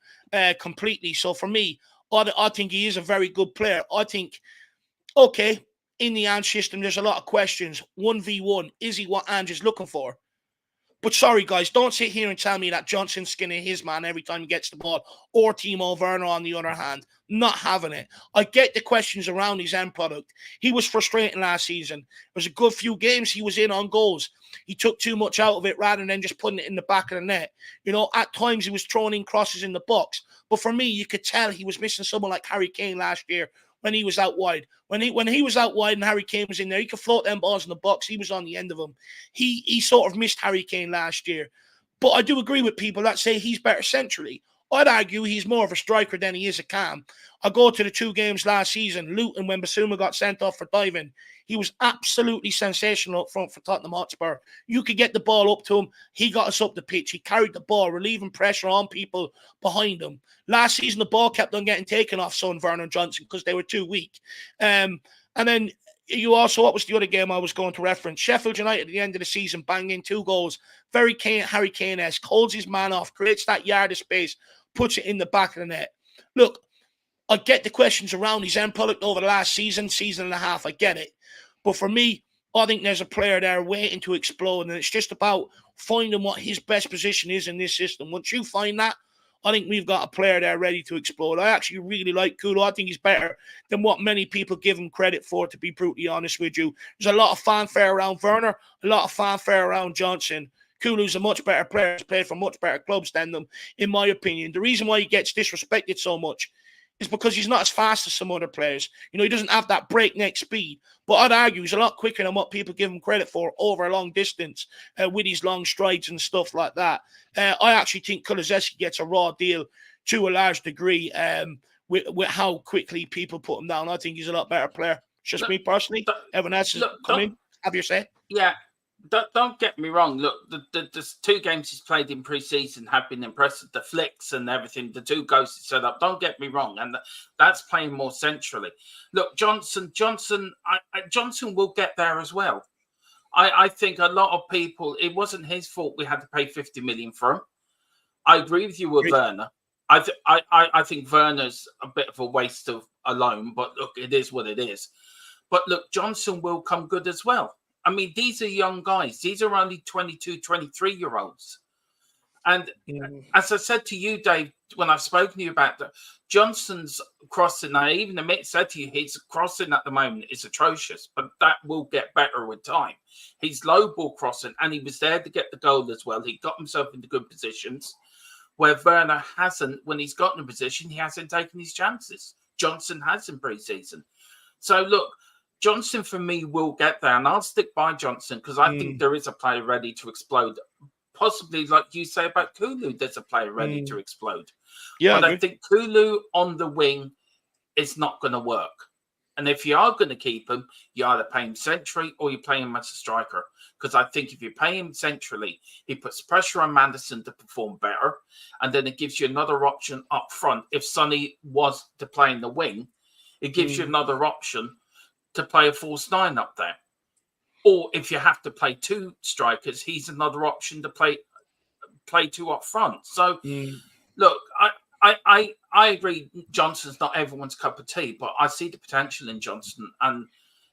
completely. So for me, I think he is a very good player. I think, okay, in the Ange system, there's a lot of questions. 1v1, is he what Ange is looking for? But sorry, guys, don't sit here and tell me that Johnson's skinning his man every time he gets the ball, or Timo Werner on the other hand. Not having it. I get the questions around his end product. He was frustrating last season. There was a good few games he was in on goals. He took too much out of it rather than just putting it in the back of the net. At times he was throwing in crosses in the box. But for me, you could tell he was missing someone like Harry Kane last year when he was out wide. When he was out wide and Harry Kane was in there, he could float them balls in the box. He was on the end of them. He sort of missed Harry Kane last year. But I do agree with people that say he's better centrally. I'd argue he's more of a striker than he is a cam. I go to the 2 games last season, Luton, when Basuma got sent off for diving. He was absolutely sensational up front for Tottenham Hotspur. You could get the ball up to him. He got us up the pitch. He carried the ball, relieving pressure on people behind him. Last season, the ball kept on getting taken off Son, Vernon Johnson because they were too weak. And then you also, what was the other game I was going to reference? Sheffield United at the end of the season, banging 2 goals. Very Harry Kane-esque, holds his man off, creates that yard of space, puts it in the back of the net. Look, I get the questions around his end product over the last season and a half. I get it. But for me, I think there's a player there waiting to explode, and it's just about finding what his best position is in this system. Once you find that, I think we've got a player there ready to explode. I actually really like Kulu. I think he's better than what many people give him credit for, to be brutally honest with you. There's a lot of fanfare around Werner, a lot of fanfare around Johnson. Kulu's a much better player. He's played for much better clubs than them, in my opinion. The reason why he gets disrespected so much is because he's not as fast as some other players. You know, he doesn't have that breakneck speed. But I'd argue he's a lot quicker than what people give him credit for over a long distance with his long strides and stuff like that. I actually think Kulusevski gets a raw deal to a large degree with how quickly people put him down. I think he's a lot better player. It's just me personally. Everyone else is coming. Have your say. Yeah. Don't get me wrong. Look, the 2 games he's played in pre-season have been impressive. The flicks and everything, the 2 goals he set up. Don't get me wrong, and that's playing more centrally. Look, Johnson will get there as well. I think a lot of people. It wasn't his fault we had to pay 50 million for him. I agree with you with Werner. I think Werner's a bit of a waste of a loan, but look, it is what it is. But look, Johnson will come good as well. I mean, these are young guys. These are only 22, 23-year-olds. And as I said to you, Dave, when I've spoken to you about that, Johnson's crossing, I even said to you, his crossing at the moment is atrocious, but that will get better with time. He's low ball crossing, and he was there to get the goal as well. He got himself into good positions, where Werner hasn't. When he's gotten in position, he hasn't taken his chances. Johnson has in pre-season. So, look, Johnson, for me, will get there, and I'll stick by Johnson because I think there is a player ready to explode. Possibly, like you say about Kulu, there's a player ready to explode. Yeah, but I think Kulu on the wing is not going to work. And if you are going to keep him, you either pay him centrally or you play him as a striker. Because I think if you pay him centrally, he puts pressure on Maddison to perform better, and then it gives you another option up front. If Sonny was to play in the wing, it gives you another option to play a false 9 up there. Or if you have to play 2 strikers, he's another option to play 2 up front. So, look, I agree Johnson's not everyone's cup of tea, but I see the potential in Johnson, and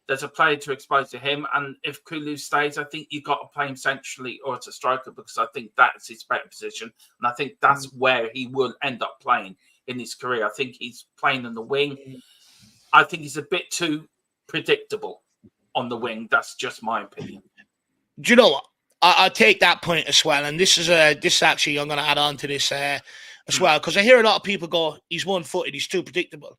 there's a player to expose to him. And if Kulu stays, I think you've got to play him centrally or as a striker, because I think that's his better position. And I think that's where he will end up playing in his career. I think he's playing on the wing. I think he's a bit too predictable on the wing. That's just my opinion. Do you know what? I take that point as well, and this actually I'm going to add on to this as well, because I hear a lot of people go, "He's one-footed, he's too predictable."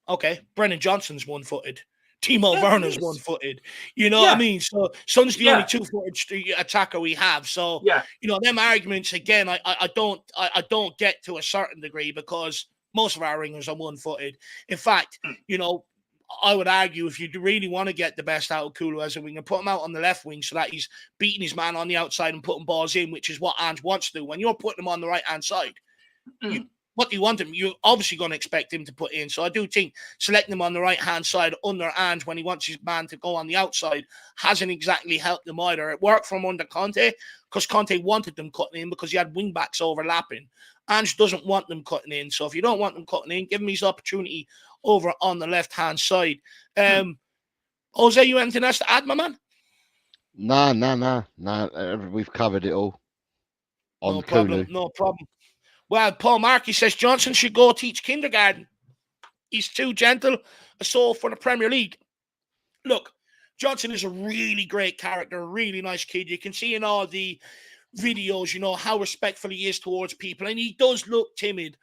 Okay, Brennan Johnson's one-footed, Timo Werner's one-footed. You know what I mean? So Son's the only two-footed attacker we have. So you know, them arguments again, I don't get to a certain degree, because most of our ringers are one-footed. In fact, you know, I would argue if you really want to get the best out of Kulu as a winger, put him out on the left wing so that he's beating his man on the outside and putting balls in, which is what Ange wants to do. When you're putting him on the right-hand side, what do you want him? You're obviously going to expect him to put in. So I do think selecting him on the right-hand side under Ange when he wants his man to go on the outside hasn't exactly helped him either. It worked for him under Conte because Conte wanted them cutting in because he had wing-backs overlapping. Ange doesn't want them cutting in. So if you don't want them cutting in, give him his opportunity over on the left-hand side. Jose, you anything else to add, my man? No. We've covered it all. No problem. Well, Paul Markey says Johnson should go teach kindergarten. He's too gentle a soul for the Premier League. Look, Johnson is a really great character, a really nice kid. You can see in all the videos, you know, how respectful he is towards people, and he does look timid.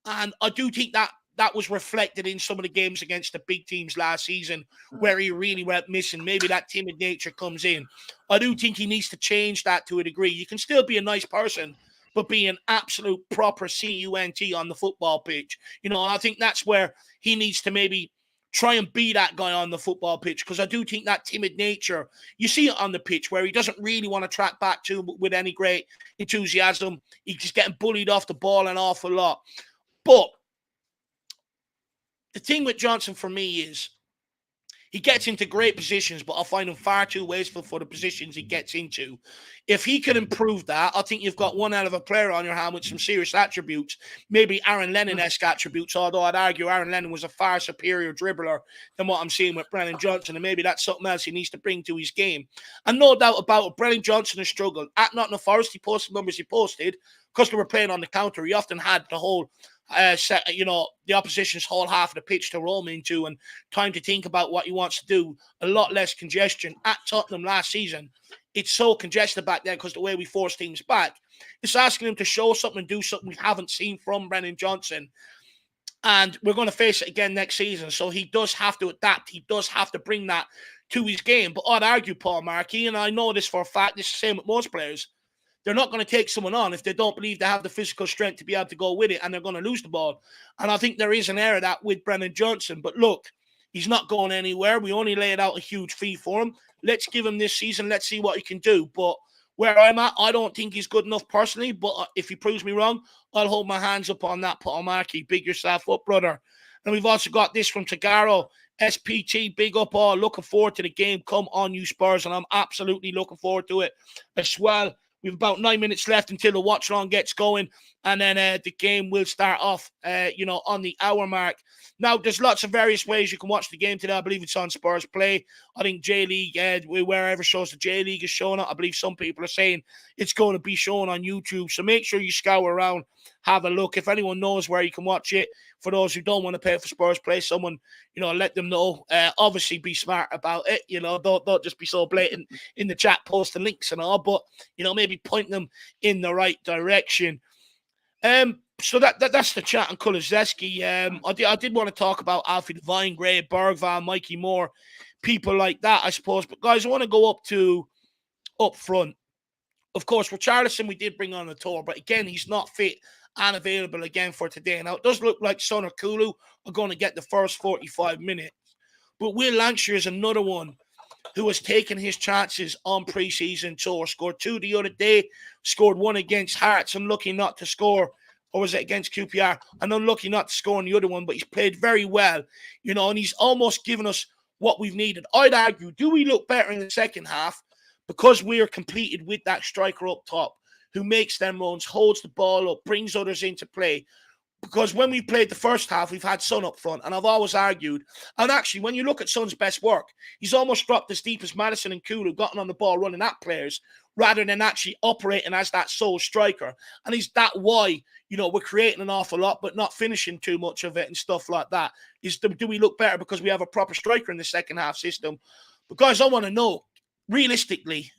And I do think that that was reflected in some of the games against the big teams last season where he really went missing. Maybe that timid nature comes in. I do think he needs to change that to a degree. You can still be a nice person, but be an absolute proper CUNT on the football pitch. You know, I think that's where he needs to maybe try and be that guy on the football pitch, because I do think that timid nature, you see it on the pitch where he doesn't really want to track back to with any great enthusiasm. He's just getting bullied off the ball an awful lot. But the thing with Johnson for me is he gets into great positions, but I find him far too wasteful for the positions he gets into. If he can improve that, I think you've got one hell of a player on your hand with some serious attributes, maybe Aaron Lennon-esque attributes, although I'd argue Aaron Lennon was a far superior dribbler than what I'm seeing with Brennan Johnson, and maybe that's something else he needs to bring to his game. And no doubt about it, Brennan Johnson has struggled. At Nottingham Forest, he posted numbers he posted because they were playing on the counter. He often had the whole the opposition's whole half of the pitch to roam into and time to think about what he wants to do. A lot less congestion. At Tottenham last season, it's so congested back there because the way we force teams back. It's asking him to show something and do something we haven't seen from Brennan Johnson. And we're going to face it again next season. So he does have to adapt. He does have to bring that to his game. But I'd argue, Paul Markey, and I know this for a fact, this is the same with most players, they're not going to take someone on if they don't believe they have the physical strength to be able to go with it, and they're going to lose the ball. And I think there is an error of that with Brennan Johnson. But look, he's not going anywhere. We only laid out a huge fee for him. Let's give him this season. Let's see what he can do. But where I'm at, I don't think he's good enough personally. But if he proves me wrong, I'll hold my hands up on that, Paul Markey. Big yourself up, brother. And we've also got this from Tagaro. SPT, big up all. Looking forward to the game. Come on, you Spurs. And I'm absolutely looking forward to it as well. We've about 9 minutes left until the watch long gets going, and then the game will start off, on the hour mark. Now, there's lots of various ways you can watch the game today. I believe it's on Spurs Play. I think J-League, wherever shows the J-League is showing it. I believe some people are saying it's going to be shown on YouTube. So make sure you scour around, have a look. If anyone knows where you can watch it, for those who don't want to pay for Spurs Play, someone, let them know. Obviously, be smart about it. Don't just be so blatant in the chat, posting links and all, but, maybe point them in the right direction. So that's the chat on Kulizeski. I did want to talk about Alfie Devine, Gray, Bergvall, Mikey Moore, people like that, I suppose. But guys, I want to go up front. Of course, Richarlison we did bring on the tour, but again, he's not fit and available again for today. Now, it does look like Son or Kulu are going to get the first 45 minutes. But Will Lancashire is another one who has taken his chances on pre-season tour. Scored 2 the other day, scored 1 against Hearts, unlucky not to score, or was it against QPR? And unlucky not to score in the other one, but he's played very well, and he's almost given us what we've needed. I'd argue, do we look better in the second half because we are completed with that striker up top who makes them runs, holds the ball up, brings others into play? Because when we played the first half, we've had Son up front, and I've always argued, and actually, when you look at Son's best work, he's almost dropped as deep as Madison and Kulu, gotten on the ball, running at players, rather than actually operating as that sole striker. And is that why, we're creating an awful lot, but not finishing too much of it and stuff like that? Do we look better because we have a proper striker in the second half system? But guys, I want to know, realistically,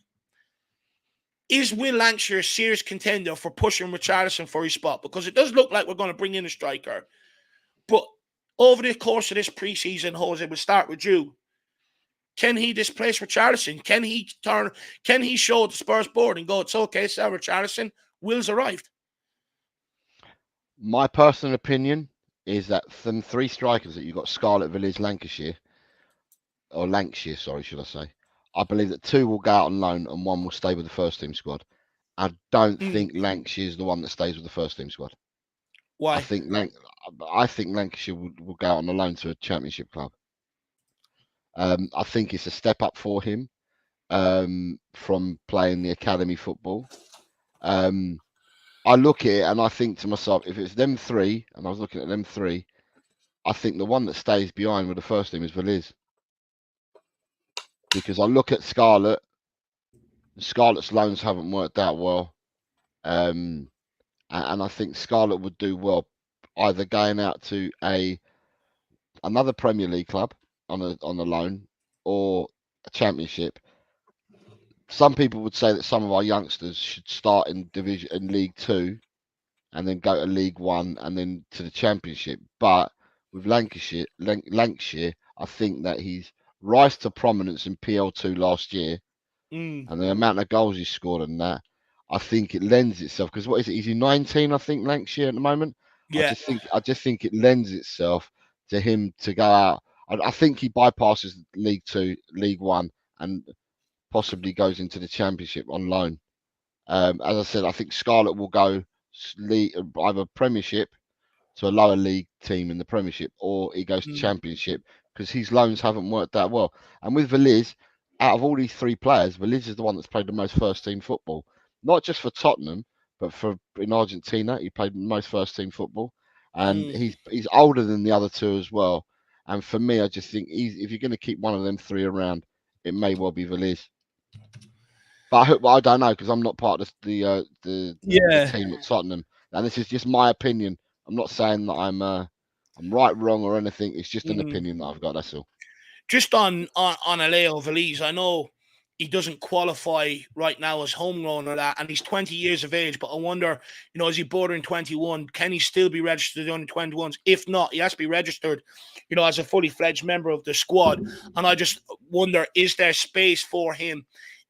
is Will Lancashire a serious contender for pushing Richarlison for his spot? Because it does look like we're going to bring in a striker. But over the course of this preseason, Jose, we'll start with you. Can he displace Richarlison? Can he show the Spurs board and go, it's okay, sir, Richarlison, Will's arrived? My personal opinion is that them 3 strikers that you've got, Scarlett, Villiers, Lancashire, should I say, I believe that 2 will go out on loan and 1 will stay with the first team squad. I don't think Lancashire is the one that stays with the first team squad. Why? I think Lancashire will go out on a loan to a championship club. I think it's a step up for him from playing the academy football. I look at it and I think to myself, if it's them 3, and I was looking at them 3, I think the one that stays behind with the first team is Villiers. Because I look at Scarlett's loans haven't worked out well. And I think Scarlett would do well either going out to another Premier League club on a loan or a championship. Some people would say that some of our youngsters should start in League 2 and then go to League 1 and then to the championship. But with Lancashire, I think that he's rise to prominence in PL2 last year, Mm. and the amount of goals he scored and that, I think it lends itself. Because what is it? Is he 19? I think Lancashire at the moment. Yeah. I just think it lends itself to him to go out. I think he bypasses League Two, League One, and possibly goes into the Championship on loan. As I said, I think Scarlett will go either Premiership to a lower league team in the Premiership, or he goes to Mm. Championship because his loans haven't worked that well. And with Veliz, out of all these three players, Veliz is the one that's played the most first team football, not just for Tottenham, but for in Argentina. He played most first team football, and Mm. he's older than the other two as well. And for me, I just think if you're going to keep one of them three around, it may well be Veliz. But I don't know because I'm not part of the Yeah. team at Tottenham, and this is just my opinion. I'm not saying that I'm right, wrong, or anything. It's just an Mm. opinion that I've got. That's all. Just on Aleo Veliz, I know he doesn't qualify right now as homegrown or that, and he's 20 years of age. But I wonder, is he bordering 21? Can he still be registered under 21s? If not, he has to be registered, as a fully fledged member of the squad. And I just wonder, is there space for him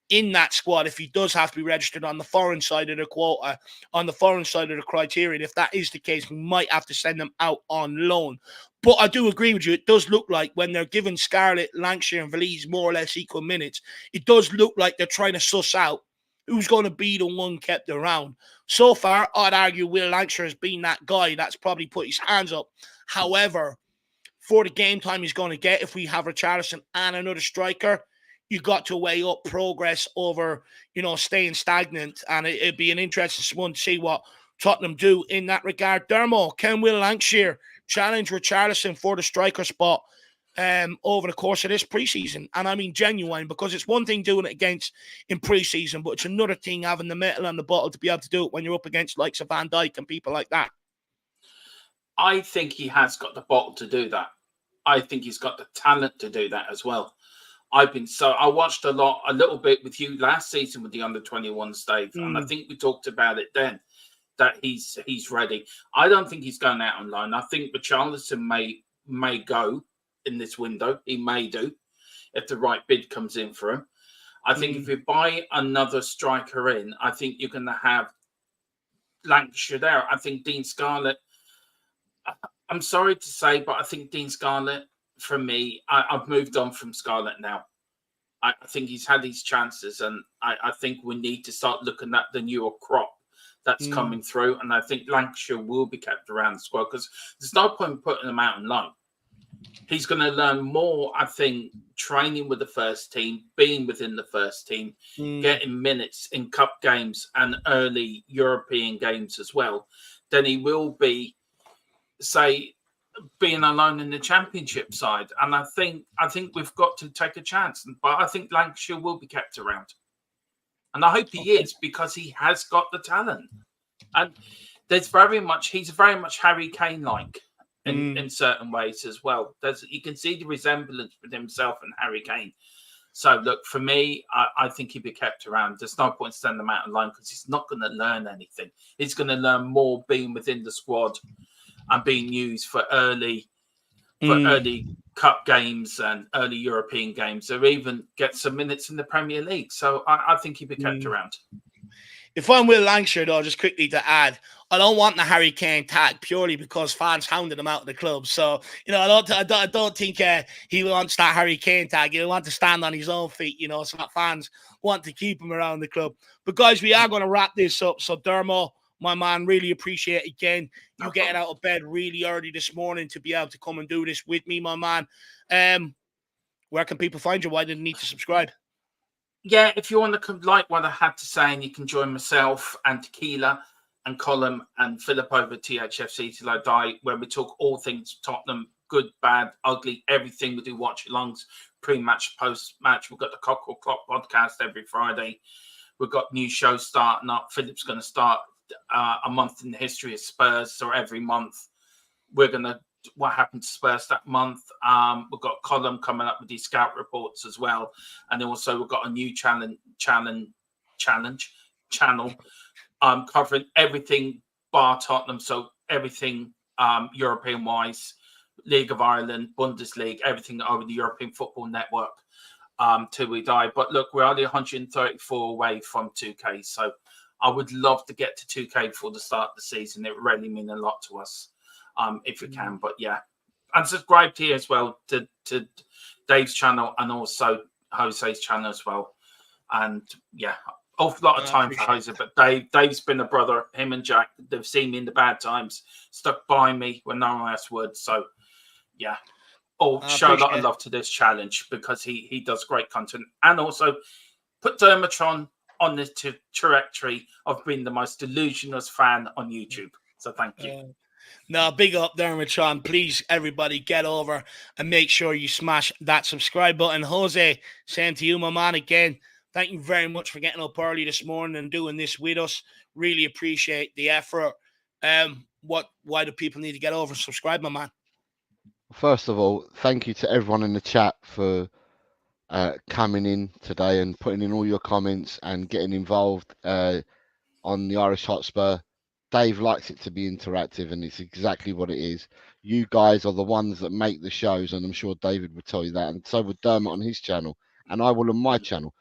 in that squad if he does have to be registered on the foreign side of the quota, on the foreign side of the criterion? If that is the case, we might have to send him out on loan. But I do agree with you. It does look like when they're giving Scarlett, Lancashire and Veliz more or less equal minutes, it does look like they're trying to suss out who's going to be the one kept around. So far, I'd argue Will Lancashire has been that guy that's probably put his hands up. However, for the game time he's going to get, if we have Richarlison and another striker, you got to weigh up progress over, staying stagnant. And it'd be an interesting one to see what Tottenham do in that regard. Dermo, can Will Lancashire challenge Richarlison for the striker spot over the course of this preseason? And I mean genuine, because it's one thing doing it in preseason, but it's another thing having the metal on the bottle to be able to do it when you're up against likes of Van Dijk and people like that. I think he has got the bottle to do that. I think he's got the talent to do that as well. I watched a little bit with you last season with the under-21s, Dave, and I think we talked about it then, that he's ready. I don't think he's going out on loan. I think Richarlison may go in this window. He may do if the right bid comes in for him. I think if you buy another striker in, I think you're going to have Lancashire there. I think Dean Scarlett, I'm sorry to say, but I think Dean Scarlett, for me, I've moved on from Scarlett now. I think he's had his chances, and I think we need to start looking at the newer crop that's coming through. And I think Lancashire will be kept around the squad because there's no point in putting him out on loan. He's going to learn more, I think, training with the first team, being within the first team, getting minutes in cup games and early European games as well, than he will be, say, being alone in the Championship side. And I think we've got to take a chance. But I think Lancashire will be kept around. And I hope he is, because he has got the talent. And he's very much Harry Kane-like in certain ways as well. You can see the resemblance with himself and Harry Kane. So, look, for me, I think he'd be kept around. There's no point sending him out alone because he's not going to learn anything. He's going to learn more being within the squad and being used for early cup games and early European games, or even get some minutes in the Premier League. So I think he'd be kept around. If I'm Will Lancashire, though, just quickly to add, I don't want the Harry Kane tag purely because fans hounded him out of the club. So, I don't think he wants that Harry Kane tag. He'll want to stand on his own feet, so that fans want to keep him around the club. But, guys, we are going to wrap this up. So, Dermo, my man, really appreciate it again. You getting out of bed really early this morning to be able to come and do this with me, my man. Where can people find you? Why did they need to subscribe? Yeah, if you want to like what I had to say, and you can join myself and Tequila and Colin and Philip over THFC Till I Die, where we talk all things Tottenham, good, bad, ugly, everything. We do watch-alongs, pre-match, post-match. We've got the Cockerel Clock podcast every Friday. We've got new shows starting up. Philip's going to start a month in the history of Spurs. So every month we're going to what happened to Spurs that month. We've got Colin coming up with these scout reports as well. And then also we've got a new channel covering everything bar Tottenham. So everything European-wise, League of Ireland, Bundesliga, everything over the European Football Network till we die. But look, we're only 134 away from 2K, so I would love to get to 2K before the start of the season. It really means a lot to us if we can. But yeah, and subscribe here as well to Dave's channel and also Jose's channel as well. And yeah, awful lot of time for Jose, but Dave's been a brother. Him and Jack, they've seen me in the bad times, stuck by me when no one else would. So yeah, show a lot of love to this challenge because he does great content and also put Dermatron on this trajectory of being the most delusional fan on YouTube. So thank you. Now, big up Dermatron. Please, everybody, get over and make sure you smash that subscribe button. Jose, same to you, my man, again. Thank you very much for getting up early this morning and doing this with us. Really appreciate the effort. Why do people need to get over and subscribe, my man? First of all, thank you to everyone in the chat for coming in today and putting in all your comments and getting involved on the Irish Hotspur. Dave likes it to be interactive, and it's exactly what it is. You guys are the ones that make the shows, and I'm sure David would tell you that, and so would Dermot on his channel, and I will on my channel.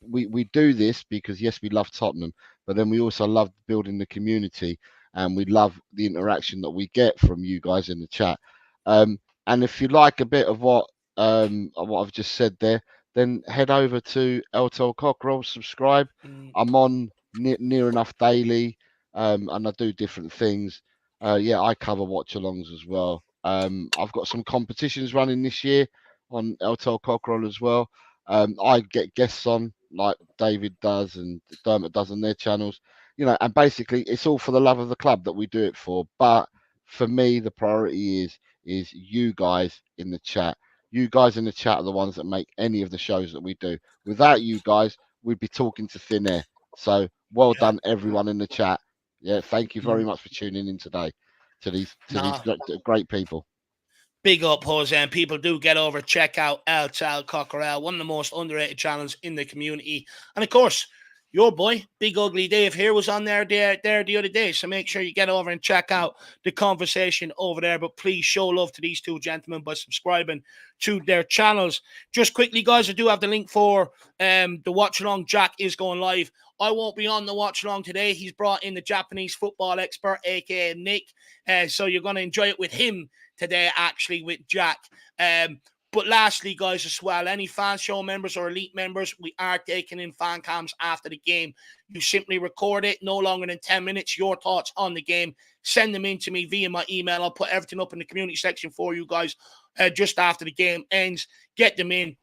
We do this because, yes, we love Tottenham, but then we also love building the community, and we love the interaction that we get from you guys in the chat. And if you like a bit of what I've just said there, then head over to Eltel Cockerel, subscribe. I'm on near enough daily, and I do different things. Yeah, I cover watch-alongs as well. I've got some competitions running this year on Eltel Cockerel as well. I get guests on like David does and Dermot does on their channels, and basically it's all for the love of the club that we do it for. But for me, the priority is you guys in the chat. You guys in the chat are the ones that make any of the shows that we do. Without you guys, we'd be talking to thin air. So well done, everyone in the chat. Yeah, thank you very much for tuning in today to these great people. Big up, Jose, and people do get over, check out El Tal Cockerel, one of the most underrated channels in the community. And of course, your boy, Big Ugly Dave here, was on there the other day. So make sure you get over and check out the conversation over there. But please show love to these two gentlemen by subscribing to their channels. Just quickly, guys, I do have the link for the watch along. Jack is going live. I won't be on the watch along today. He's brought in the Japanese football expert, aka Nick. So you're going to enjoy it with him today, actually, with Jack. But lastly, guys, as well, any fan show members or elite members, we are taking in fan cams after the game. You simply record it, no longer than 10 minutes, your thoughts on the game. Send them in to me via my email. I'll put everything up in the community section for you guys just after the game ends. Get them in.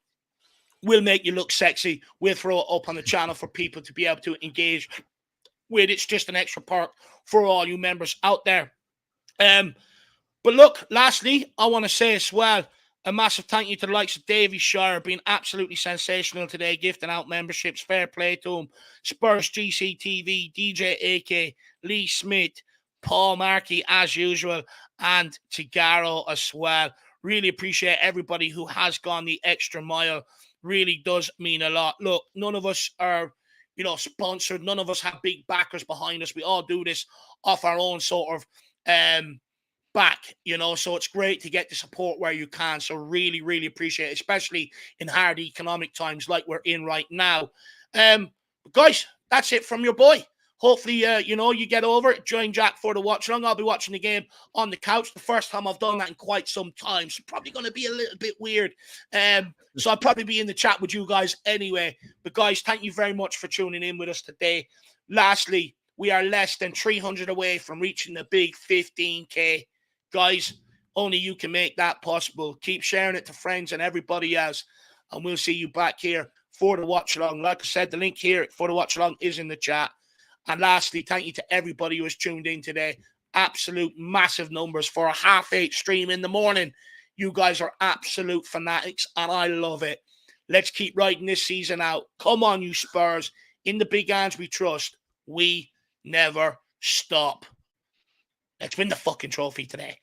We'll make you look sexy. We'll throw it up on the channel for people to be able to engage with. It's just an extra perk for all you members out there. But look, lastly, I want to say as well, a massive thank you to the likes of Davy Shire, being absolutely sensational today, gifting out memberships. Fair play to him. Spurs GCTV, DJ AK, Lee Smith, Paul Markey, as usual, and Tigaro as well. Really appreciate everybody who has gone the extra mile. Really does mean a lot. Look, none of us are, sponsored. None of us have big backers behind us. We all do this off our own sort of back, so it's great to get the support where you can. So really, really appreciate it, especially in hard economic times like we're in right now. Guys, that's it from your boy. Hopefully, you get over it. Join Jack for the watch along. I'll be watching the game on the couch. The first time I've done that in quite some time. So probably going to be a little bit weird. So I'll probably be in the chat with you guys anyway. But guys, thank you very much for tuning in with us today. Lastly, we are less than 300 away from reaching the big 15K. Guys, only you can make that possible. Keep sharing it to friends and everybody else. And we'll see you back here for the watch along. Like I said, the link here for the watch along is in the chat. And lastly, thank you to everybody who has tuned in today. Absolute massive numbers for a 8:30 stream in the morning. You guys are absolute fanatics, and I love it. Let's keep riding this season out. Come on, you Spurs. In the big hands we trust. We never stop. Let's win the fucking trophy today.